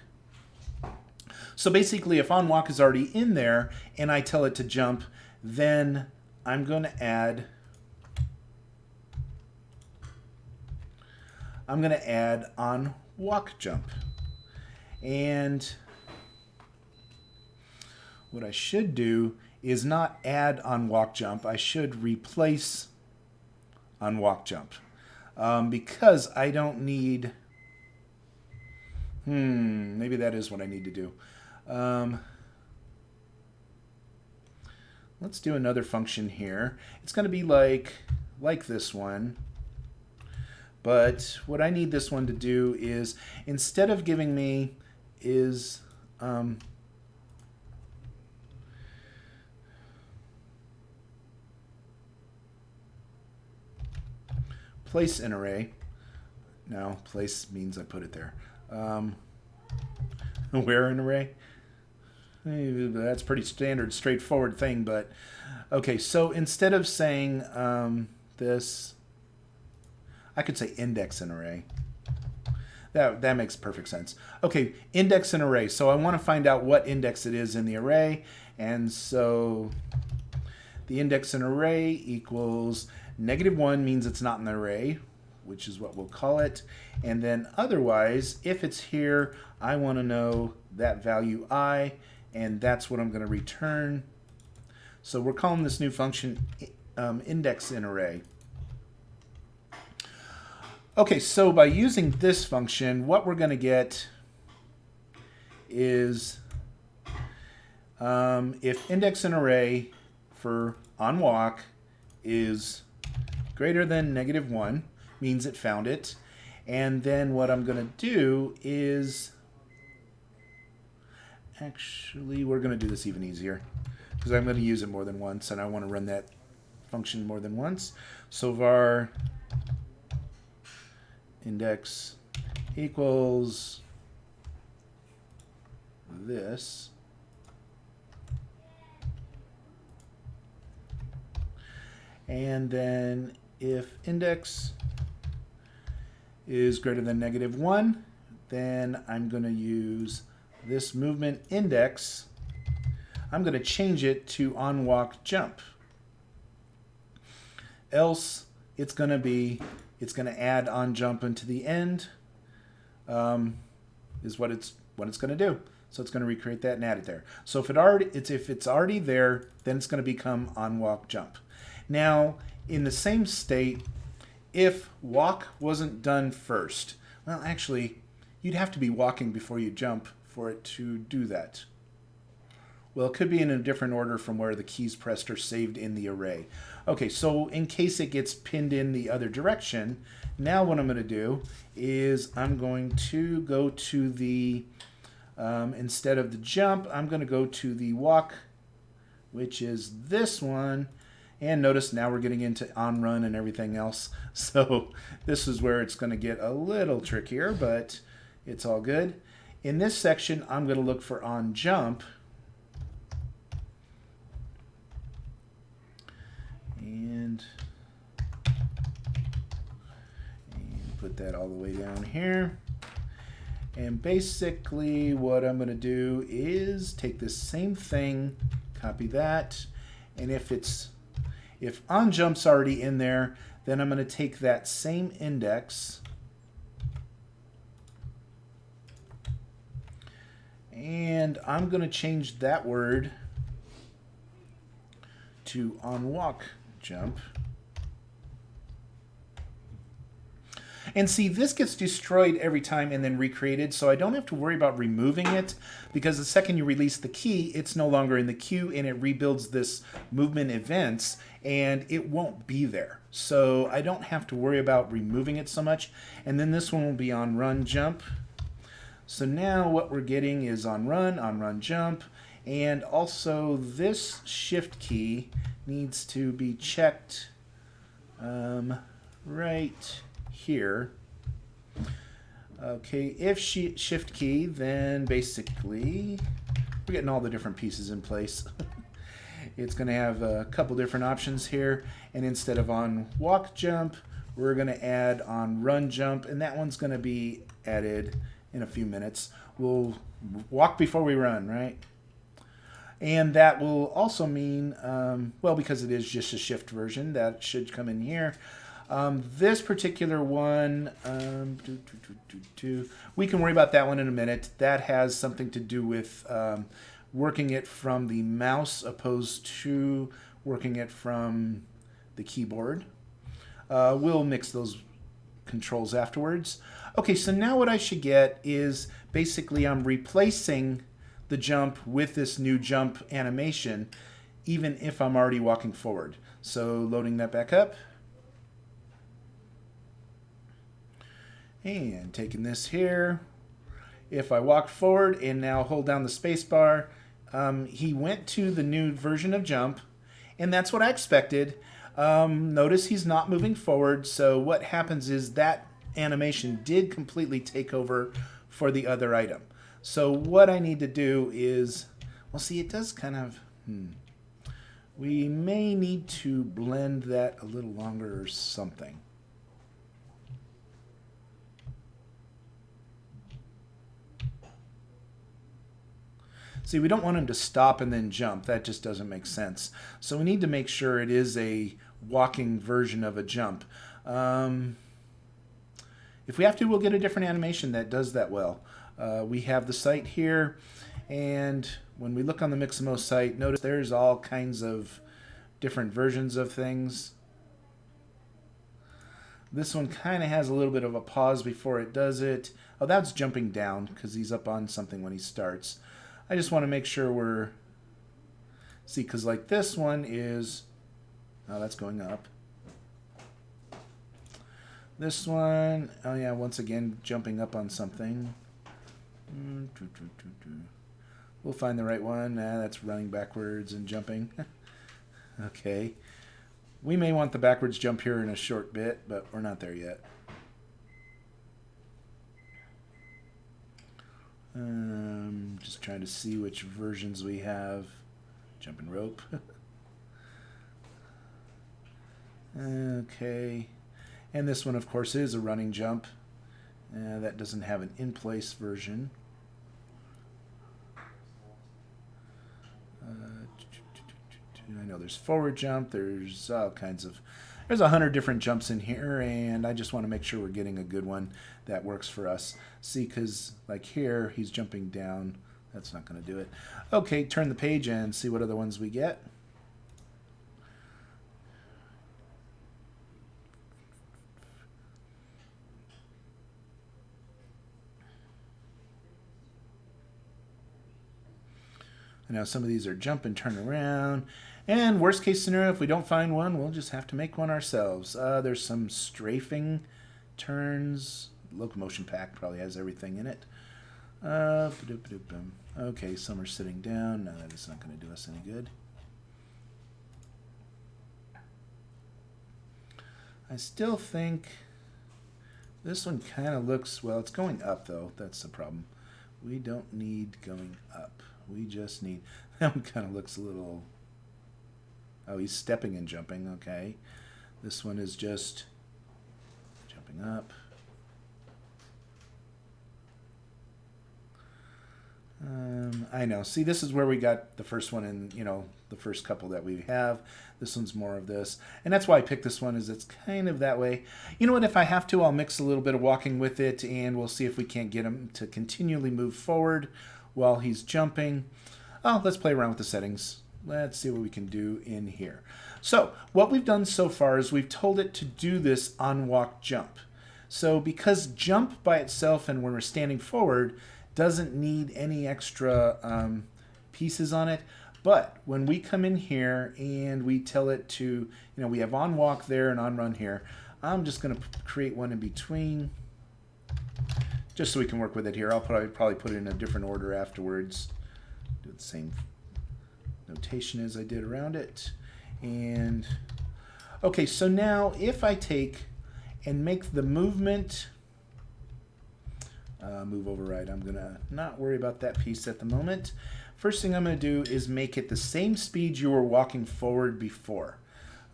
So basically, if on walk is already in there and I tell it to jump, then I'm going to add on walk jump. And what I should do is not add on walk jump. I should replace on walk jump because I don't need. Maybe that is what I need to do. Let's do another function here. It's going to be like this one. But what I need this one to do is, instead of giving me is place an array. Now, place means I put it there. Where an array? That's pretty standard, straightforward thing, but okay, so instead of saying this, I could say index an array. That makes perfect sense. Okay, index an array. So I want to find out what index it is in the array, and so the index in array equals -1 means it's not in the array, which is what we'll call it. And then otherwise, if it's here, I want to know that value I, and that's what I'm going to return. So we're calling this new function index in array. Okay, so by using this function, what we're going to get is if index in array for on walk is greater than -1, means it found it. And then what I'm going to do is, actually, we're going to do this even easier because I'm going to use it more than once, and I want to run that function more than once. So var index equals this. And then if index is greater than -1, then I'm going to use this movement index. I'm going to change it to on walk jump. Else it's going to add on jump into the end is what it's going to do. So it's going to recreate that and add it there. So if it's already there, then it's going to become on walk jump. Now in the same state, if walk wasn't done first, well, actually, you'd have to be walking before you jump for it to do that. Well, it could be in a different order from where the keys pressed are saved in the array. Okay, so in case it gets pinned in the other direction, now what I'm going to do is I'm going to go to the, instead of the jump, I'm going to go to the walk, which is this one. And notice now we're getting into on run and everything else. So this is where it's going to get a little trickier, but it's all good. In this section, I'm going to look for on jump. And put that all the way down here. And basically what I'm going to do is take this same thing, copy that, and if on jump's already in there, then I'm going to take that same index and I'm going to change that word to on walk jump. And see, this gets destroyed every time and then recreated, so I don't have to worry about removing it, because the second you release the key, it's no longer in the queue and it rebuilds this movement events and it won't be there. So I don't have to worry about removing it so much. And then this one will be on run jump. So now what we're getting is on run jump, and also this shift key needs to be checked right here. Okay, if shift key, then basically we're getting all the different pieces in place. It's going to have a couple different options here, and instead of on walk jump, we're going to add on run jump, and that one's going to be added in a few minutes. We'll walk before we run, right? And that will also mean, well, because it is just a shift version, that should come in here. This particular one, we can worry about that one in a minute. That has something to do with working it from the mouse opposed to working it from the keyboard. We'll mix those controls afterwards. Okay, so now what I should get is basically I'm replacing the jump with this new jump animation, even if I'm already walking forward. So loading that back up. And taking this here. If I walk forward and now hold down the space bar, he went to the new version of jump, and that's what I expected. Notice he's not moving forward, so what happens is that animation did completely take over for the other item. So what I need to do is, well, see, it does kind of, we may need to blend that a little longer or something. See, we don't want him to stop and then jump. That just doesn't make sense. So we need to make sure it is a walking version of a jump. If we have to, we'll get a different animation that does that well. We have the site here, and when we look on the Mixamo site, notice there's all kinds of different versions of things. This one kind of has a little bit of a pause before it does it. Oh, that's jumping down because he's up on something when he starts. I just want to make sure we're, see, because like this one is, oh, that's going up. This one, oh yeah, once again, jumping up on something. We'll find the right one. That's running backwards and jumping. Okay. We may want the backwards jump here in a short bit, but we're not there yet. Just trying to see which versions we have. Jumping rope. Okay. And this one, of course, is a running jump. That doesn't have an in-place version. I know there's forward jump. There's all kinds of... There's 100 different jumps in here, and I just want to make sure we're getting a good one that works for us. See, because like here, he's jumping down. That's not going to do it. Okay, turn the page and see what other ones we get. Now some of these are jump and turn around. And worst case scenario, if we don't find one, we'll just have to make one ourselves. There's some strafing turns. Locomotion Pack probably has everything in it. Okay, some are sitting down. No, that is not going to do us any good. I still think this one kind of looks, well, it's going up though. That's the problem. We don't need going up. We just need, that one kind of looks a little, oh, he's stepping and jumping, okay. This one is just jumping up. I know, see, this is where we got the first one in, you know, the first couple that we have. This one's more of this. And that's why I picked this one, is it's kind of that way. You know what, if I have to, I'll mix a little bit of walking with it, and we'll see if we can't get him to continually move forward while he's jumping. Oh, let's play around with the settings. Let's see what we can do in here. So what we've done so far is we've told it to do this on walk jump. So because jump by itself and when we're standing forward doesn't need any extra pieces on it, but when we come in here and we tell it to, we have on walk there and on run here, I'm just going to create one in between just so we can work with it here. I'll probably put it in a different order afterwards. Do the same notation as I did around it. And okay, so now if I take and make the movement move override, I'm gonna not worry about that piece at the moment. First thing I'm gonna do is make it the same speed you were walking forward before.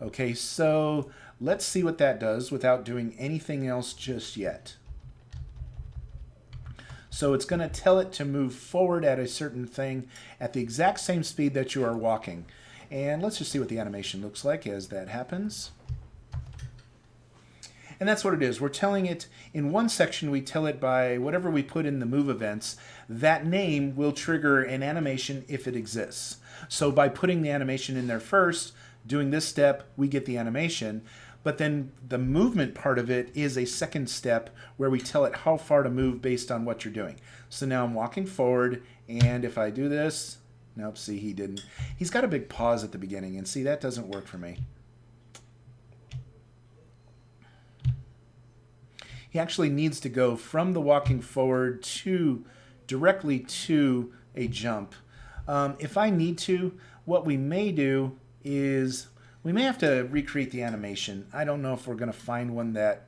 Okay, so let's see what that does without doing anything else just yet. So it's going to tell it to move forward at a certain thing at the exact same speed that you are walking. And let's just see what the animation looks like as that happens. And that's what it is. We're telling it, in one section we tell it by whatever we put in the move events, that name will trigger an animation if it exists. So by putting the animation in there first, doing this step, we get the animation. But then the movement part of it is a second step where we tell it how far to move based on what you're doing. So now I'm walking forward, and if I do this, nope, see, he didn't. He's got a big pause at the beginning, and see, that doesn't work for me. He actually needs to go from the walking forward to directly to a jump. If I need to, what we may do is we may have to recreate the animation. I don't know if we're going to find one that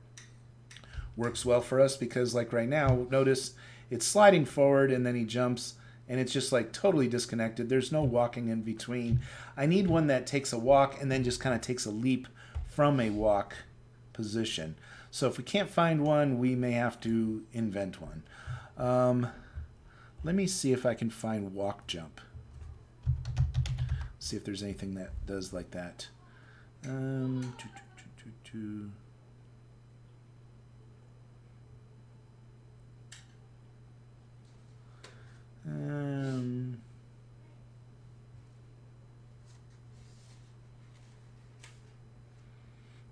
works well for us because like right now, notice it's sliding forward and then he jumps and it's just like totally disconnected. There's no walking in between. I need one that takes a walk and then just kind of takes a leap from a walk position. So if we can't find one, we may have to invent one. Let me see if I can find walk jump. See if there's anything that does like that.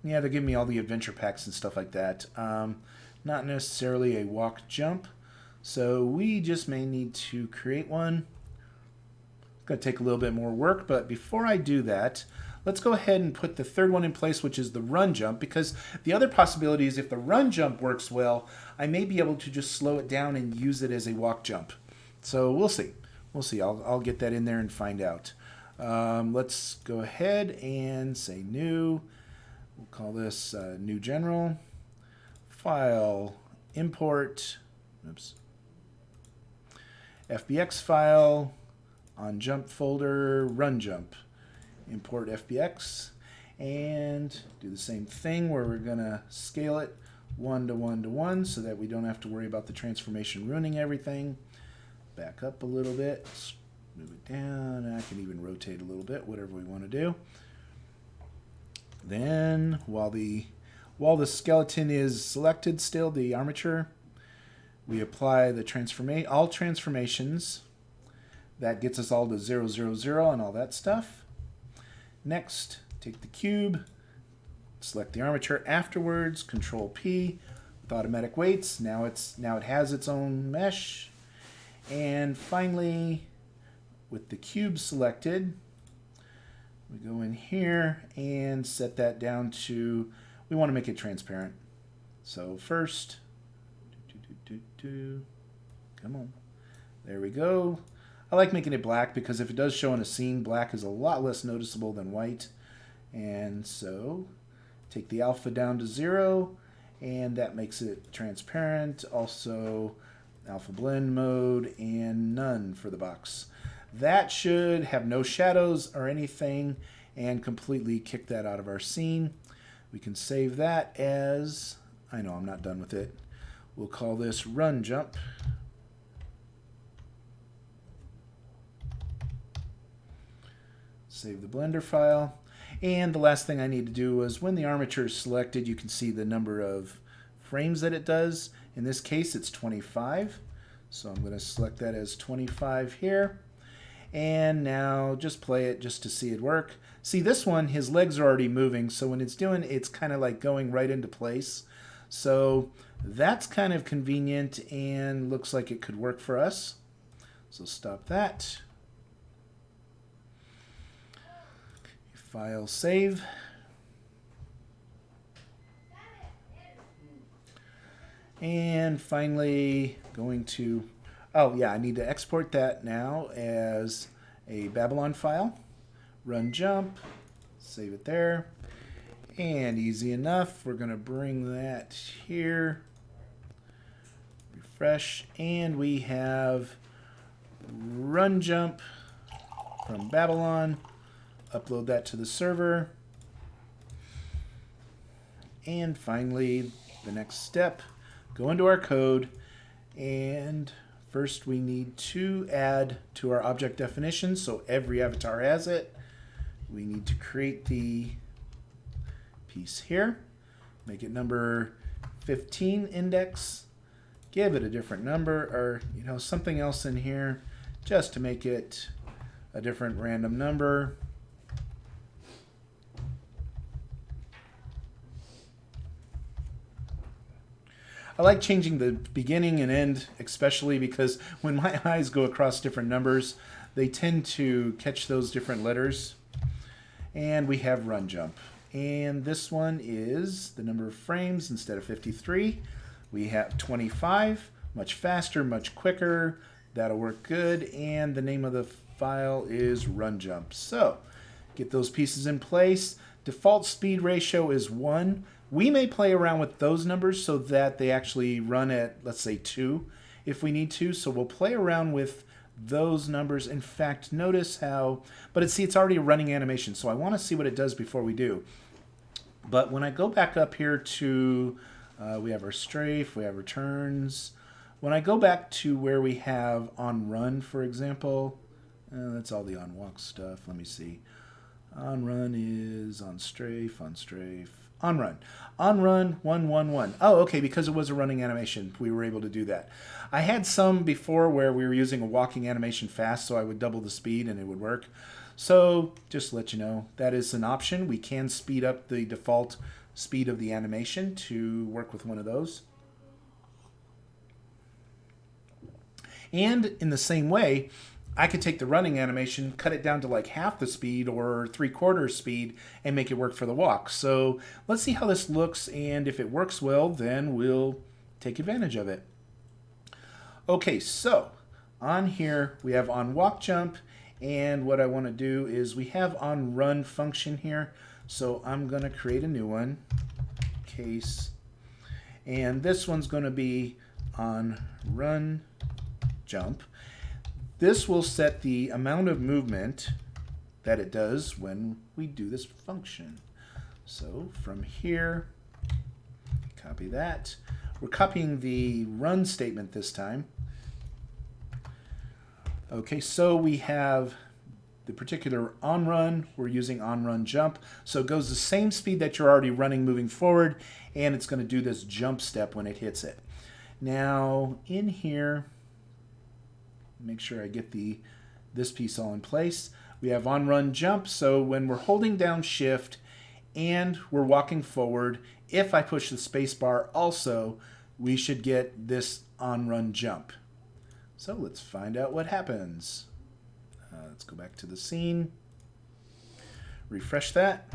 Yeah, they're giving me all the adventure packs and stuff like that. Not necessarily a walk jump. So we just may need to create one. It's going to take a little bit more work, but before I do that, let's go ahead and put the third one in place, which is the run jump, because the other possibility is if the run jump works well, I may be able to just slow it down and use it as a walk jump. So we'll see. We'll see. I'll get that in there and find out. Let's go ahead and say new. We'll call this new general. File, import, oops, FBX file, on jump folder, run jump. Import FBX and do the same thing where we're going to scale it 1 to 1 to 1 so that we don't have to worry about the transformation ruining everything. Back up a little bit, move it down. I can even rotate a little bit, whatever we want to do. Then while the skeleton is selected still, the armature, we apply the all transformations. That gets us all to 0, 0, 0 and all that stuff. Next, take the cube, select the armature afterwards, Control P with automatic weights. Now it has its own mesh. And finally, with the cube selected, we go in here and set that down to, we want to make it transparent. So first, come on, there we go. I like making it black because if it does show in a scene, black is a lot less noticeable than white. And so take the alpha down to 0 and that makes it transparent. Also alpha blend mode and none for the box. That should have no shadows or anything and completely kick that out of our scene. We can save that as, I know I'm not done with it. We'll call this run jump. Save the Blender file. And the last thing I need to do is when the armature is selected, you can see the number of frames that it does. In this case, it's 25. So I'm going to select that as 25 here. And now just play it just to see it work. See this one, his legs are already moving. So when it's doing, it's kind of like going right into place. So that's kind of convenient and looks like it could work for us. So stop that. File save. And finally going to, oh yeah, I need to export that now as a Babylon file. Run jump, save it there. And easy enough, we're going to bring that here. Refresh, and we have run jump from Babylon. Upload that to the server. And finally, the next step, go into our code, and first we need to add to our object definition so every avatar has it. We need to create the piece here, make it number 15 index, give it a different number, or something else in here just to make it a different random number. I like changing the beginning and end, especially because when my eyes go across different numbers, they tend to catch those different letters. And we have run jump. And this one is the number of frames instead of 53. We have 25, much faster, much quicker. That'll work good. And the name of the file is run jump. So get those pieces in place. Default speed ratio is 1. We may play around with those numbers so that they actually run at, let's say, 2 if we need to. So we'll play around with those numbers. In fact, notice how, but it's already a running animation, so I want to see what it does before we do. But when I go back up here to, we have our strafe, we have returns. When I go back to where we have on run, for example, that's all the on walk stuff. Let me see. On run is on strafe, on run. On run 111. Oh, okay, because it was a running animation, we were able to do that. I had some before where we were using a walking animation fast, so I would double the speed and it would work. So just to let you know, that is an option. We can speed up the default speed of the animation to work with one of those. And in the same way, I could take the running animation, cut it down to like half the speed or 3/4 speed and make it work for the walk. So let's see how this looks, and if it works well, then we'll take advantage of it. Okay, so on here we have on walk jump, and what I want to do is we have on run function here. So I'm going to create a new one, case, and this one's going to be on run jump. This will set the amount of movement that it does when we do this function. So from here, copy that. We're copying the run statement this time. Okay, so we have the particular on run. We're using on run jump. So it goes the same speed that you're already running moving forward, and it's going to do this jump step when it hits it. Now in here, make sure I get this piece all in place. We have on run jump, so when we're holding down shift and we're walking forward, if I push the space bar also, we should get this on run jump. So let's find out what happens. Let's go back to the scene, refresh that.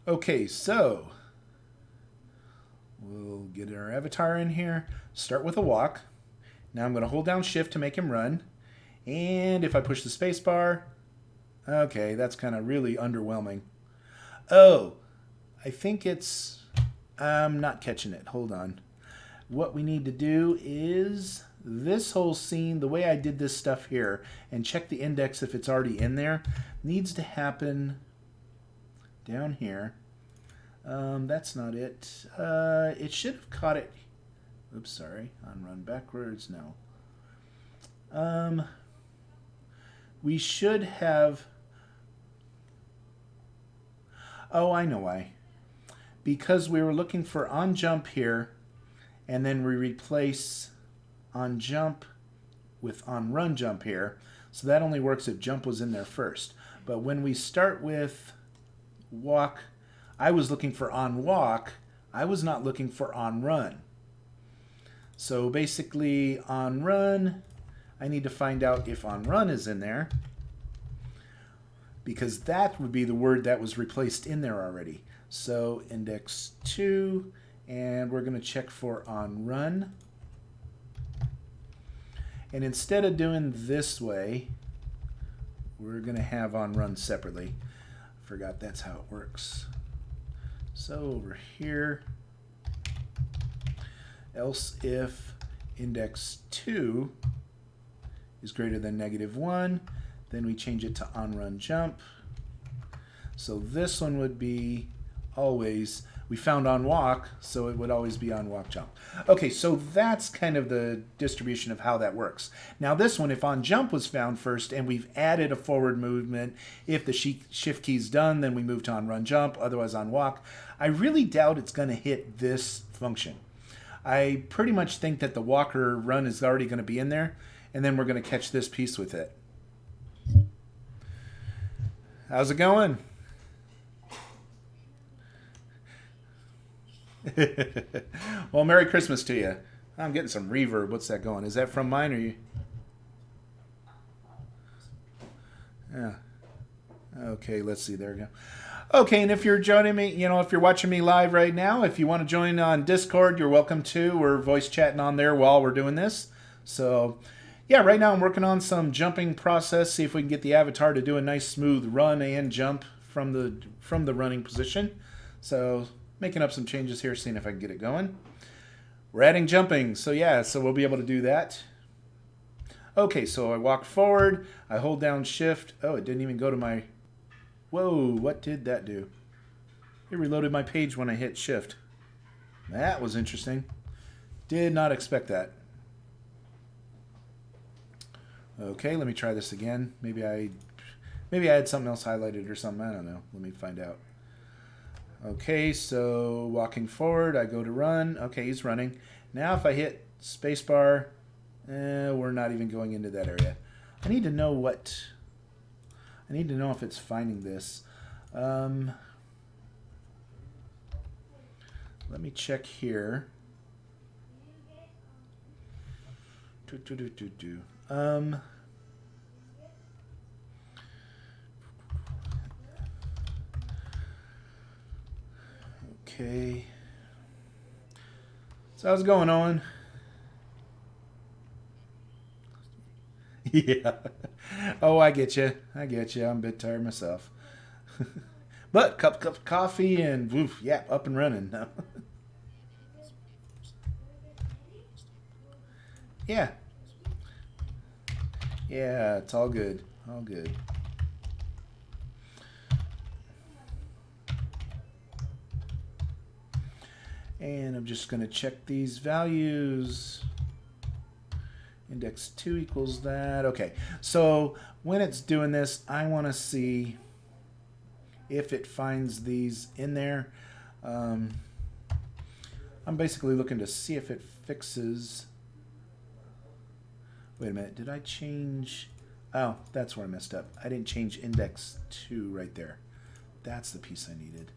Okay, so we'll get our avatar in here, start with a walk. Now I'm going to hold down shift to make him run. And if I push the space bar, okay, that's kind of really underwhelming. Oh, I think I'm not catching it. Hold on. What we need to do is this whole scene, the way I did this stuff here, and check the index if it's already in there, needs to happen down here. That's not it. It should have caught it. Oops, sorry. On run backwards. No. We should have. Oh, I know why. Because we were looking for on jump here, and then we replace on jump with on run jump here. So that only works if jump was in there first. But when we start with walk, I was looking for on walk. I was not looking for on run. So basically on run, I need to find out if on run is in there, because that would be the word that was replaced in there already. So index 2, and we're going to check for on run. And instead of doing this way, we're going to have on run separately. I forgot that's how it works. So over here, else if index 2 is greater than -1, then we change it to on run jump. So this one would be always, we found on walk, so it would always be on walk jump. Okay, so that's kind of the distribution of how that works. Now this one, if on jump was found first and we've added a forward movement, if the shift key's done, then we move to on run jump, otherwise on walk. I really doubt it's going to hit this function. I pretty much think that the walker run is already going to be in there, and then we're going to catch this piece with it. How's it going? Well, Merry Christmas to you. I'm getting some reverb. What's that going? Is that from mine or you? Yeah. Okay, let's see. There we go. Okay, and if you're joining me, if you're watching me live right now, if you want to join on Discord, you're welcome to. We're voice chatting on there while we're doing this. So, yeah, right now I'm working on some jumping process, see if we can get the avatar to do a nice smooth run and jump from the running position. So, making up some changes here, seeing if I can get it going. We're adding jumping, so yeah, so we'll be able to do that. Okay, so I walk forward, I hold down shift. Oh, it didn't even go to my... Whoa, what did that do? It reloaded my page when I hit shift. That was interesting. Did not expect that. Okay, let me try this again. Maybe I had something else highlighted or something. I don't know. Let me find out. Okay, so walking forward, I go to run. Okay, he's running. Now if I hit spacebar, we're not even going into that area. I need to know if it's finding this. Let me check here. Okay. So how's it going, Owen? Yeah. Oh, I get you. I'm a bit tired myself. But cup of coffee and woof, yeah, up and running now. Yeah. Yeah, it's all good. All good. And I'm just going to check these values. Index 2 equals that. Okay, so when it's doing this, I want to see if it finds these in there. I'm basically looking to see if it fixes... Wait a minute, did I change... Oh, that's where I messed up. I didn't change index 2 right there. That's the piece I needed.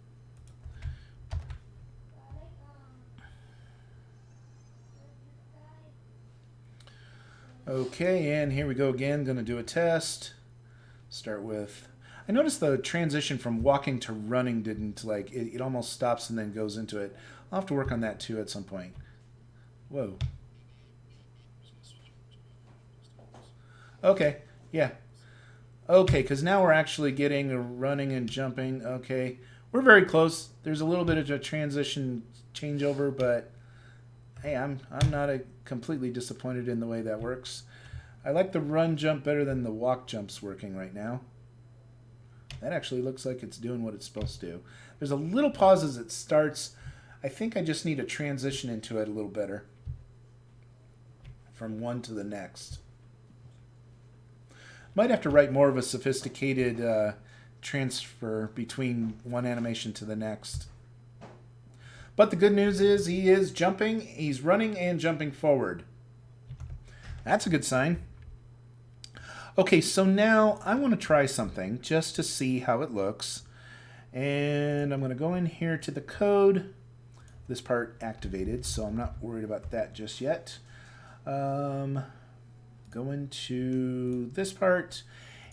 Okay, and here we go again. Going to do a test. Start with... I noticed the transition from walking to running didn't, like, it almost stops and then goes into it. I'll have to work on that too at some point. Whoa. Okay, yeah. Okay, because now we're actually getting a running and jumping. Okay, we're very close. There's a little bit of a transition changeover, but hey, I'm not completely disappointed in the way that works. I like the run jump better than the walk jumps working right now. That actually looks like it's doing what it's supposed to do. There's a little pause as it starts. I think I just need to transition into it a little better from one to the next. Might have to write more of a sophisticated transfer between one animation to the next. But the good news is he is jumping, he's running and jumping forward. That's a good sign. Okay, so now I want to try something just to see how it looks. And I'm going to go in here to the code. This part activated, so I'm not worried about that just yet. Go into this part,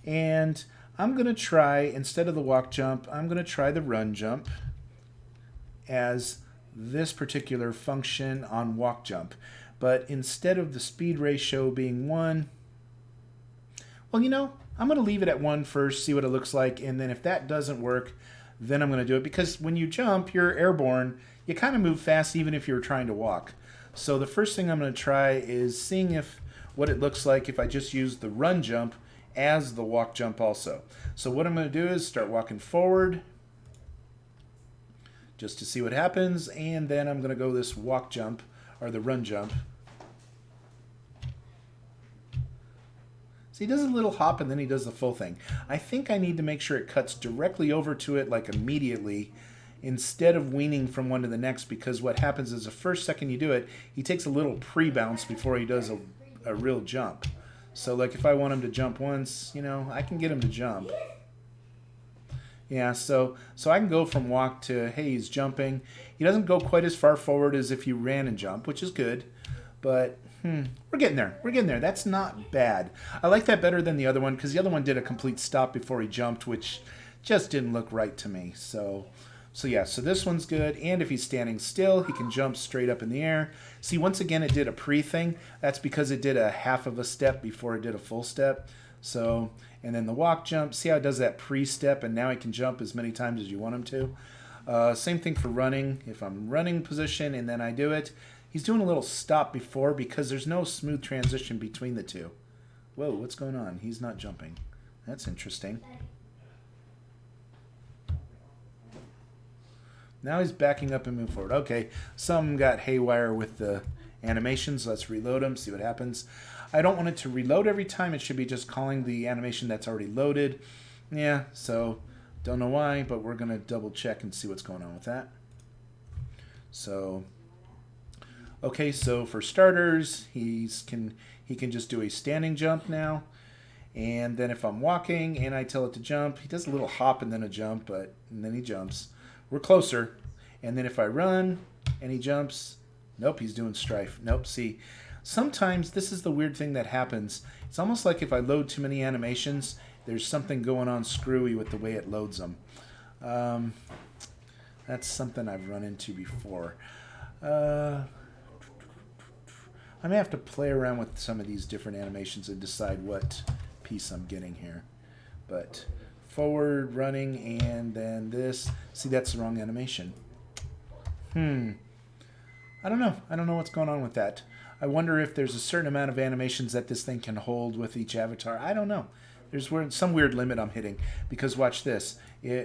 and I'm going to try, instead of the walk jump, I'm going to try the run jump as this particular function on walk jump. But instead of the speed ratio being 1, well, you know, I'm going to leave it at 1 first, see what it looks like, and then if that doesn't work, then I'm going to do it, because when you jump, you're airborne. You kind of move fast even if you're trying to walk. So the first thing I'm going to try is seeing what it looks like if I just use the run jump as the walk jump also. So what I'm going to do is start walking forward just to see what happens, and then I'm going to go this walk jump, or the run jump. So he does a little hop and then he does the full thing. I think I need to make sure it cuts directly over to it, like immediately, instead of weaning from one to the next, because what happens is the first second you do it, he takes a little pre-bounce before he does a real jump. So like if I want him to jump once, you know, I can get him to jump. Yeah, so I can go from walk to, hey, he's jumping. He doesn't go quite as far forward as if you ran and jump, which is good. But we're getting there. We're getting there. That's not bad. I like that better than the other one, because the other one did a complete stop before he jumped, which just didn't look right to me. So yeah, so this one's good. And if he's standing still, he can jump straight up in the air. See, once again, it did a pre-thing. That's because it did a half of a step before it did a full step. So, and then the walk jump, see how it does that pre-step, and now he can jump as many times as you want him to. Same thing for running. If I'm running position and then I do it, he's doing a little stop before because there's no smooth transition between the two. Whoa, what's going on? He's not jumping. That's interesting. Now he's backing up and moving forward. Okay, some got haywire with the animations. Let's reload them, see what happens. I don't want it to reload every time. It should be just calling the animation that's already loaded. Yeah, so don't know why, but we're going to double check and see what's going on with that. So, okay, so for starters, he can just do a standing jump now. And then if I'm walking and I tell it to jump, he does a little hop and then a jump, and then he jumps. We're closer. And then if I run and he jumps, nope, he's doing strife. Nope, see, sometimes this is the weird thing that happens. It's almost like if I load too many animations, there's something going on screwy with the way it loads them. That's something I've run into before. I may have to play around with some of these different animations and decide what piece I'm getting here. But forward, running, and then this. See, that's the wrong animation. I don't know. I don't know what's going on with that. I wonder if there's a certain amount of animations that this thing can hold with each avatar. I don't know. There's some weird limit I'm hitting. Because watch this.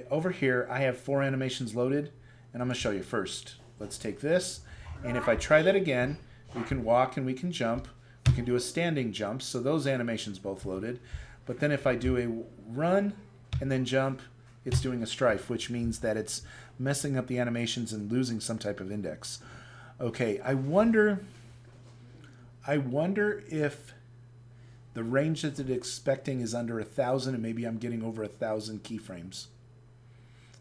Over here, I have 4 animations loaded, and I'm going to show you first. Let's take this, and if I try that again, we can walk and we can jump. We can do a standing jump, so those animations both loaded. But then if I do a run and then jump, it's doing a strife, which means that it's messing up the animations and losing some type of index. Okay, I wonder if the range that it's expecting is under 1,000, and maybe I'm getting over 1,000 keyframes.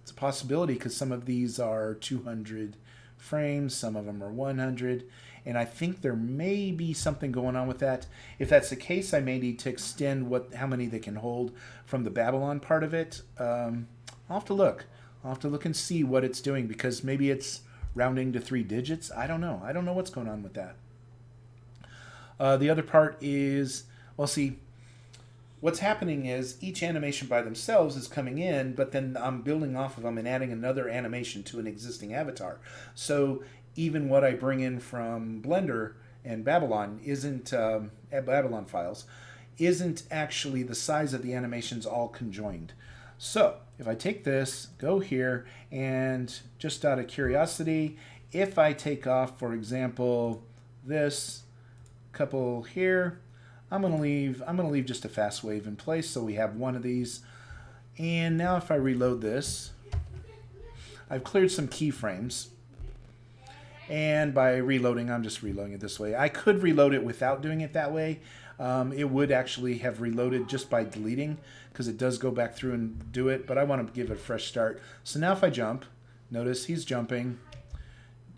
It's a possibility because some of these are 200 frames, some of them are 100, and I think there may be something going on with that. If that's the case, I may need to extend how many they can hold from the Babylon part of it. I'll have to look. I'll have to look and see what it's doing, because maybe it's rounding to 3 digits. I don't know. I don't know what's going on with that. The other part is, well, see, what's happening is each animation by themselves is coming in, but then I'm building off of them and adding another animation to an existing avatar. So even what I bring in from Blender and Babylon Babylon files, isn't actually the size of the animations all conjoined. So if I take this, go here, and just out of curiosity, if I take off, for example, this couple here, I'm gonna leave just a fast wave in place, so we have one of these. And now if I reload this, I've cleared some keyframes. And by reloading, I'm just reloading it this way. I could reload it without doing it that way. It would actually have reloaded just by deleting, because it does go back through and do it, but I want to give it a fresh start. So now if I jump, notice he's jumping,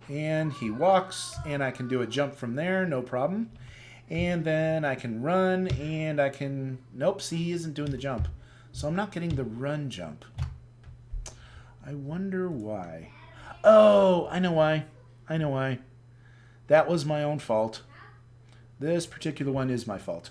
and he walks, and I can do a jump from there, no problem. And then I can run, and I can... Nope, see, he isn't doing the jump. So I'm not getting the run jump. I wonder why. Oh, I know why. I know why. That was my own fault. This particular one is my fault.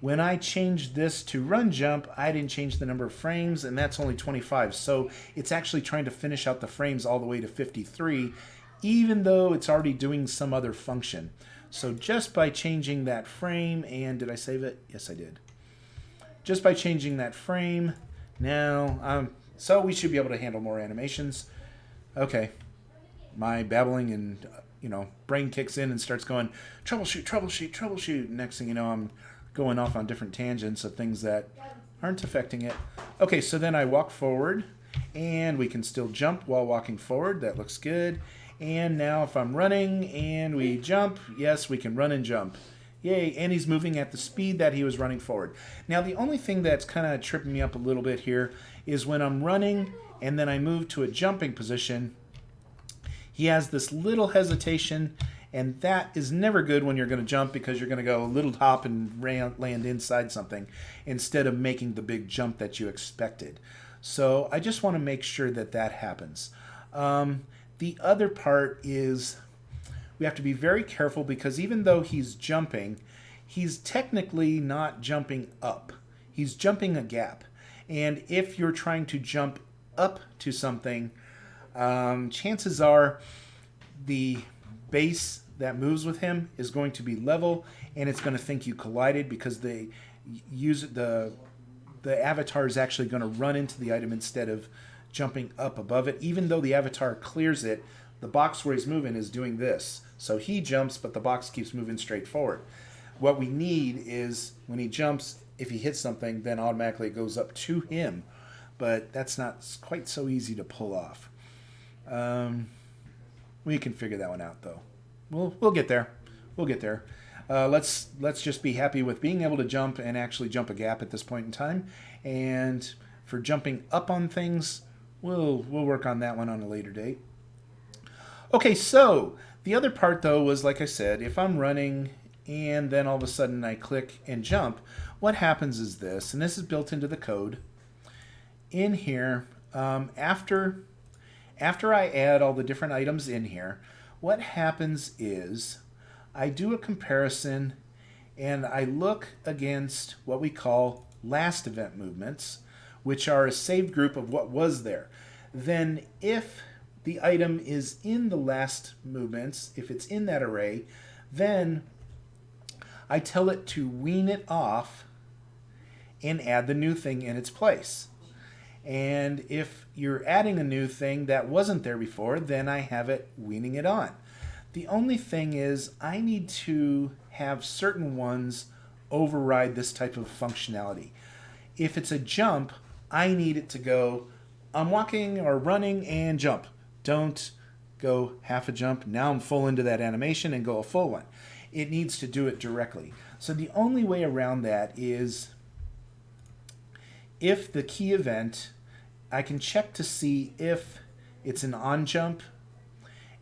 When I changed this to run jump, I didn't change the number of frames, and that's only 25. So it's actually trying to finish out the frames all the way to 53, even though it's already doing some other function. So just by changing that frame, and did I save it? Yes, I did. Just by changing that frame, now, so we should be able to handle more animations. Okay. My babbling and, brain kicks in and starts going, troubleshoot, troubleshoot, troubleshoot. Next thing you know, I'm going off on different tangents of things that aren't affecting it. Okay, so then I walk forward, and we can still jump while walking forward. That looks good. And now if I'm running and we jump, yes, we can run and jump. Yay, and he's moving at the speed that he was running forward. Now, the only thing that's kind of tripping me up a little bit here is when I'm running and then I move to a jumping position, he has this little hesitation, and that is never good when you're going to jump, because you're going to go a little hop and land inside something instead of making the big jump that you expected. So I just want to make sure that that happens. The other part is we have to be very careful, because even though he's jumping, he's technically not jumping up. He's jumping a gap. And if you're trying to jump up to something, chances are the base that moves with him is going to be level, and it's going to think you collided, because they use the avatar is actually going to run into the item instead of jumping up above it. Even though the avatar clears it, the box where he's moving is doing this. So he jumps, but the box keeps moving straight forward. What we need is when he jumps, if he hits something, then automatically it goes up to him. But that's not quite so easy to pull off. We can figure that one out, though. We'll get there. We'll get there. Let's just be happy with being able to jump and actually jump a gap at this point in time. And for jumping up on things, we'll work on that one on a later date. Okay, so the other part, though, was, like I said, if I'm running and then all of a sudden I click and jump, what happens is this, and this is built into the code. In here, after I add all the different items in here, what happens is I do a comparison and I look against what we call last event movements, which are a saved group of what was there. Then if the item is in the last movements, if it's in that array, then I tell it to wean it off and add the new thing in its place. And if you're adding a new thing that wasn't there before, then I have it weaning it on. The only thing is I need to have certain ones override this type of functionality. If it's a jump, I need it to go, I'm walking or running and jump. Don't go half a jump. Now I'm full into that animation and go a full one. It needs to do it directly. So the only way around that is if the key event, I can check to see if it's an on jump.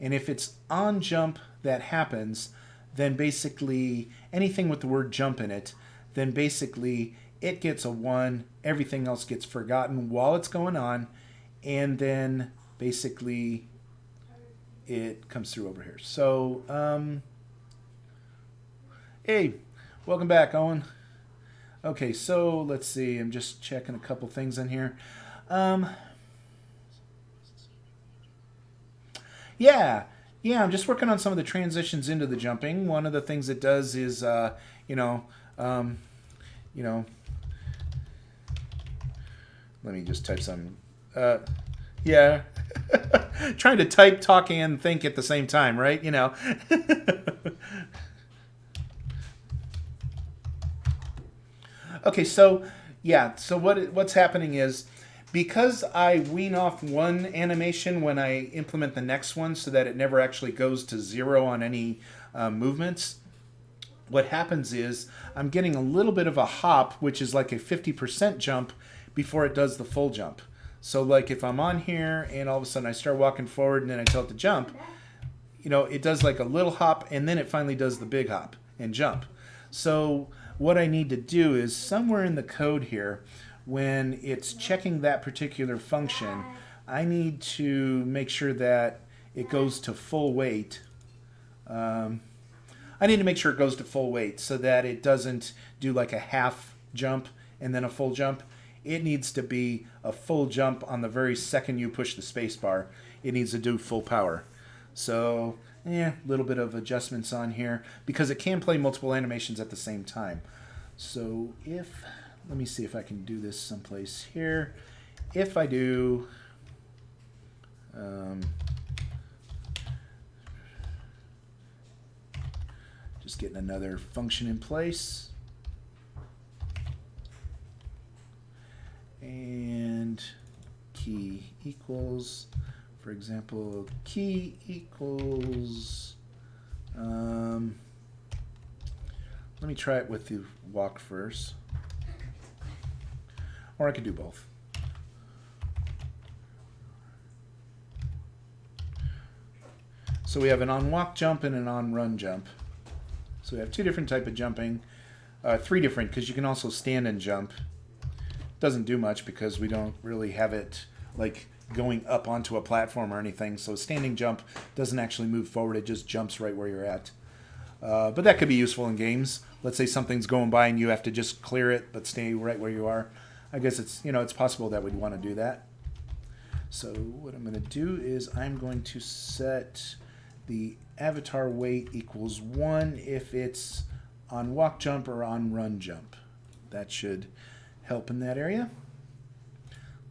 And if it's on jump that happens, then basically anything with the word jump in it, then basically it gets a 1. Everything else gets forgotten while it's going on. And then basically it comes through over here. So, hey, welcome back, Owen. Okay, so let's see. I'm just checking a couple things in here. Yeah, I'm just working on some of the transitions into the jumping. One of the things it does is, let me just type some. Yeah, trying to type, talk, and think at the same time, right? Okay, so yeah, so what's happening is Because I wean off one animation when I implement the next one so that it never actually goes to zero on any movements, what happens is I'm getting a little bit of a hop, which is like a 50% jump before it does the full jump. So like if I'm on here and all of a sudden I start walking forward and then I tell it to jump, you know, it does like a little hop and then it finally does the big hop and jump. So what I need to do is somewhere in the code here, when it's checking that particular function, I need to make sure that it goes to full weight. I need to make sure it goes to full weight so that it doesn't do like a half jump and then a full jump. It needs to be a full jump on the very second you push the space bar. It needs to do full power. So, a little bit of adjustments on here because it can play multiple animations at the same time. So let me see if I can do this someplace here. If I do, just getting another function in place. And key equals, for example, key equals, let me try it with the walk first. Or I could do both. So we have an on walk jump and an on run jump. So we have two different type of jumping, three different because you can also stand and jump. Doesn't do much because we don't really have it like going up onto a platform or anything. So standing jump doesn't actually move forward. It just jumps right where you're at. But that could be useful in games. Let's say something's going by and you have to just clear it but stay right where you are. I guess it's possible that we'd want to do that. So what I'm going to do is I'm going to set the avatar weight equals 1 if it's on walk jump or on run jump. That should help in that area.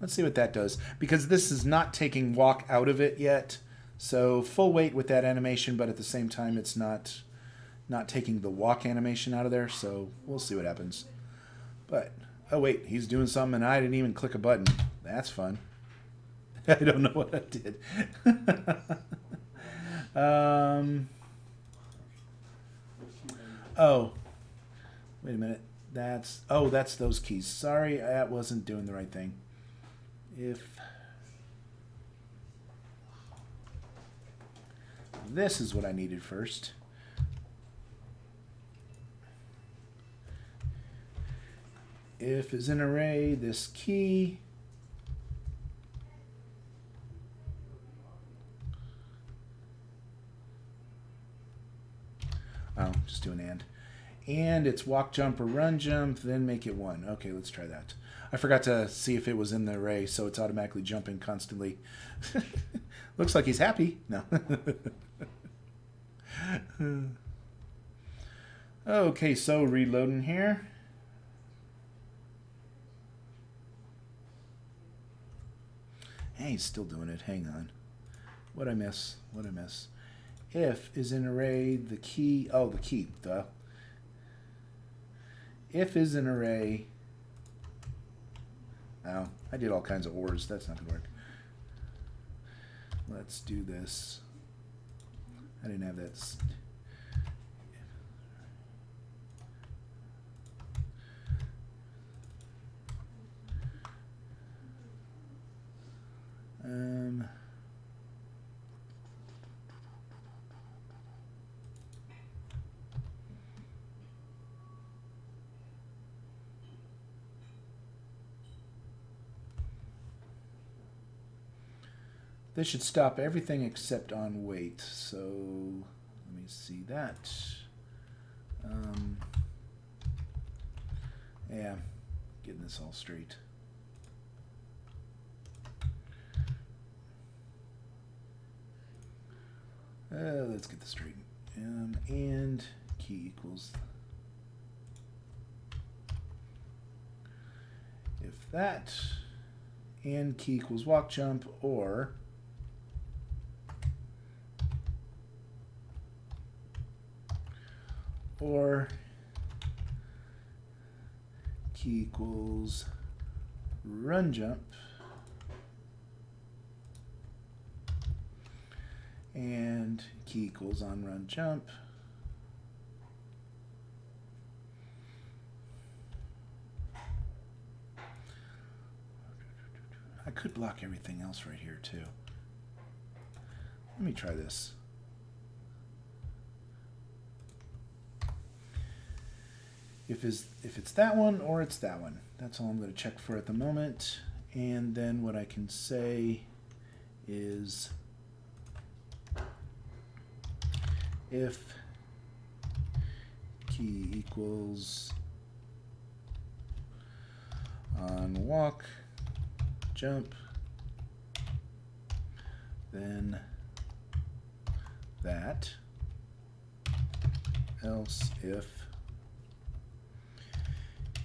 Let's see what that does, because this is not taking walk out of it yet. So full weight with that animation, but at the same time it's not taking the walk animation out of there. So we'll see what happens. But oh wait, he's doing something and I didn't even click a button. That's fun. I don't know what I did. Oh, wait a minute. That's those keys. Sorry, that wasn't doing the right thing. If this is what I needed first. If is an array, this key. Oh, just do an and. And it's walk jump or run jump, then make it 1. Okay, let's try that. I forgot to see if it was in the array, so it's automatically jumping constantly. Looks like he's happy. No. Okay, so reloading here. Hey, he's still doing it. Hang on. What'd I miss? If is an array, the key. Oh, the key. Duh. If is an array. Oh, I did all kinds of ors. That's not going to work. Let's do this. I didn't have that. This should stop everything except on weight. So let me see that. Yeah, getting this all straight. Let's get this straight. And key equals. If that and key equals walk jump, or key equals run jump, and key equals on run jump. I could block everything else right here too. Let me try this. If it's that one or it's that one. That's all I'm going to check for at the moment. And then what I can say is if key equals on walk jump, then that, else if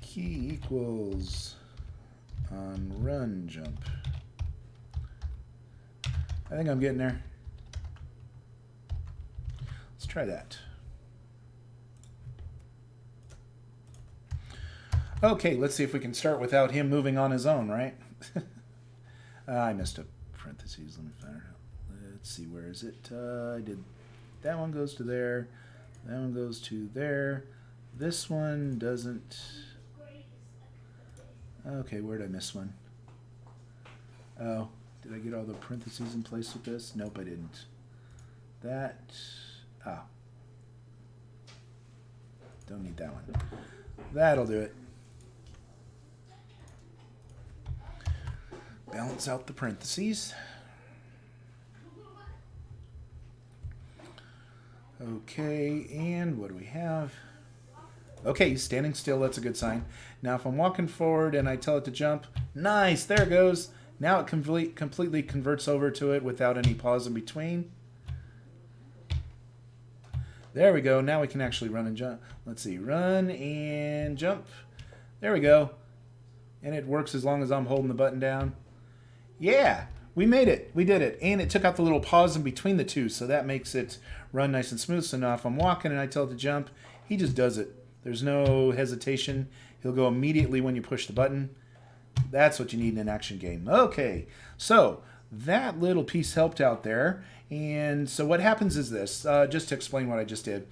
key equals on run jump. I think I'm getting there. Let's try that. Okay, let's see if we can start without him moving on his own, right? I missed a parentheses. Let me find it out. Let's see, where is it? I did. That one goes to there. That one goes to there. This one doesn't. Okay, where did I miss one? Oh, did I get all the parentheses in place with this? Nope, I didn't. That. Ah. Don't need that one. That'll do it. Balance out the parentheses. Okay, and what do we have? Okay, he's standing still. That's a good sign. Now, if I'm walking forward and I tell it to jump, nice, there it goes. Now it completely converts over to it without any pause in between. There we go. Now we can actually run and jump. Let's see, run and jump. There we go. And it works as long as I'm holding the button down. Yeah, we made it. We did it. And it took out the little pause in between the two, so that makes it run nice and smooth. So now if I'm walking and I tell it to jump, he just does it. There's no hesitation. He'll go immediately when you push the button. That's what you need in an action game. Okay, so that little piece helped out there. And so what happens is this, just to explain what I just did.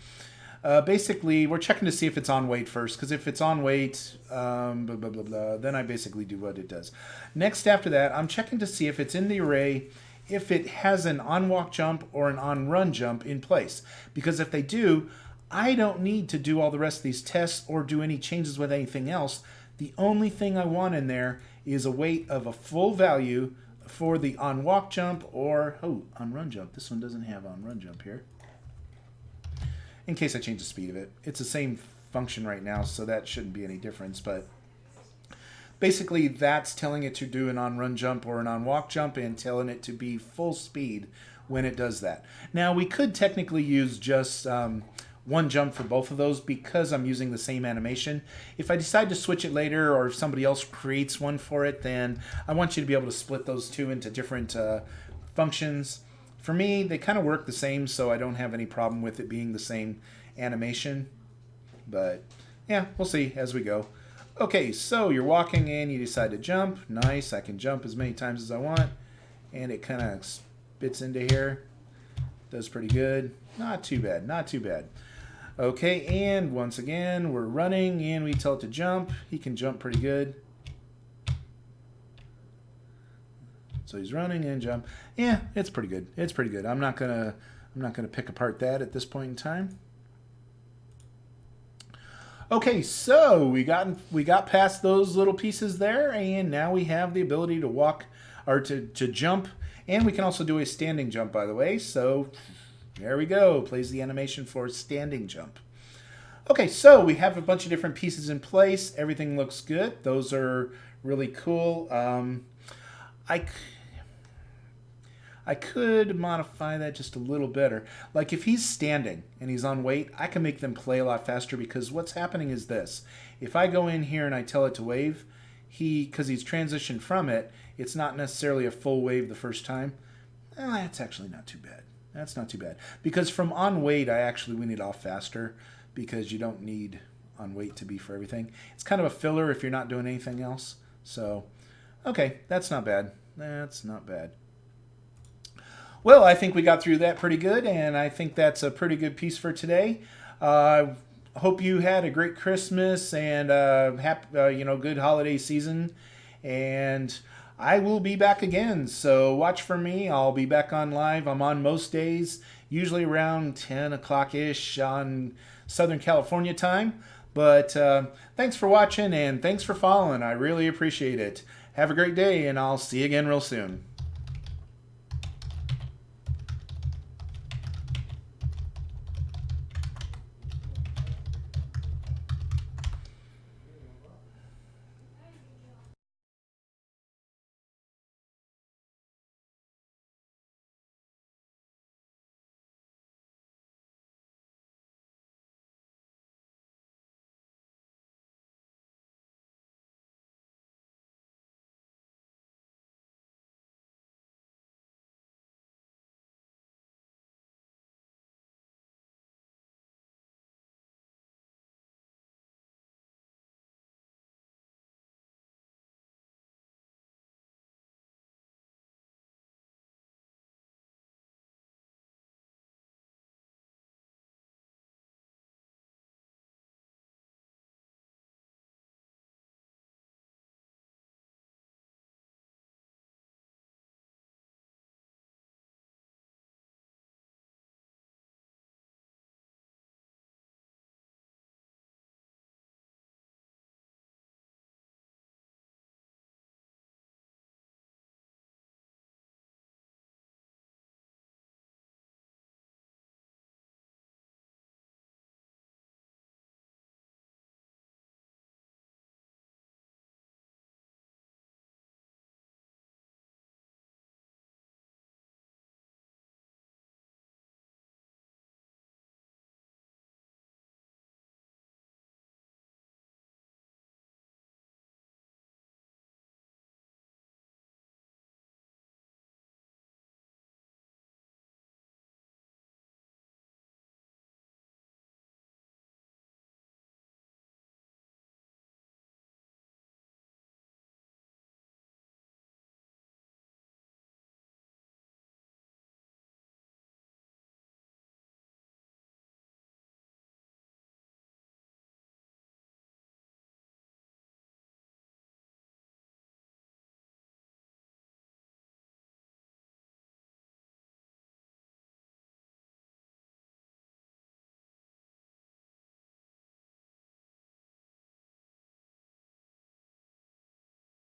Basically, we're checking to see if it's on wait first, because if it's on wait, blah, blah, blah, blah, then I basically do what it does. Next, after that, I'm checking to see if it's in the array, if it has an on-walk jump or an on-run jump in place. Because if they do, I don't need to do all the rest of these tests or do any changes with anything else. The only thing I want in there is a wait of a full value for the on-walk jump or, on-run jump. This one doesn't have on-run jump here. In case I change the speed of it. It's the same function right now, so that shouldn't be any difference. But basically, that's telling it to do an on-run jump or an on-walk jump and telling it to be full speed when it does that. Now, we could technically use just one jump for both of those because I'm using the same animation. If I decide to switch it later or if somebody else creates one for it, then I want you to be able to split those two into different functions. For me, they kind of work the same, so I don't have any problem with it being the same animation. But yeah, we'll see as we go. Okay, so you're walking and you decide to jump. Nice, I can jump as many times as I want. And it kind of spits into here. Does pretty good. Not too bad, not too bad. Okay, and once again, we're running and we tell it to jump. He can jump pretty good. So he's running and jump. Yeah, it's pretty good. It's pretty good. I'm not gonna pick apart that at this point in time. Okay, so we got past those little pieces there, and now we have the ability to walk or to jump, and we can also do a standing jump, by the way. So there we go. Plays the animation for standing jump. Okay, so we have a bunch of different pieces in place. Everything looks good. Those are really cool. I could modify that just a little better. Like if he's standing and he's on wait, I can make them play a lot faster because what's happening is this. If I go in here and I tell it to wave, because he's transitioned from it, it's not necessarily a full wave the first time. That's actually not too bad. That's not too bad. Because from on wait, I actually wean it off faster because you don't need on wait to be for everything. It's kind of a filler if you're not doing anything else. So, okay, that's not bad. That's not bad. Well, I think we got through that pretty good, and I think that's a pretty good piece for today. Uh, Hope you had a great Christmas and good holiday season. And I will be back again, so watch for me. I'll be back on live. I'm on most days, usually around 10 o'clock ish on Southern California time. But thanks for watching and thanks for following. I really appreciate it. Have a great day, and I'll see you again real soon.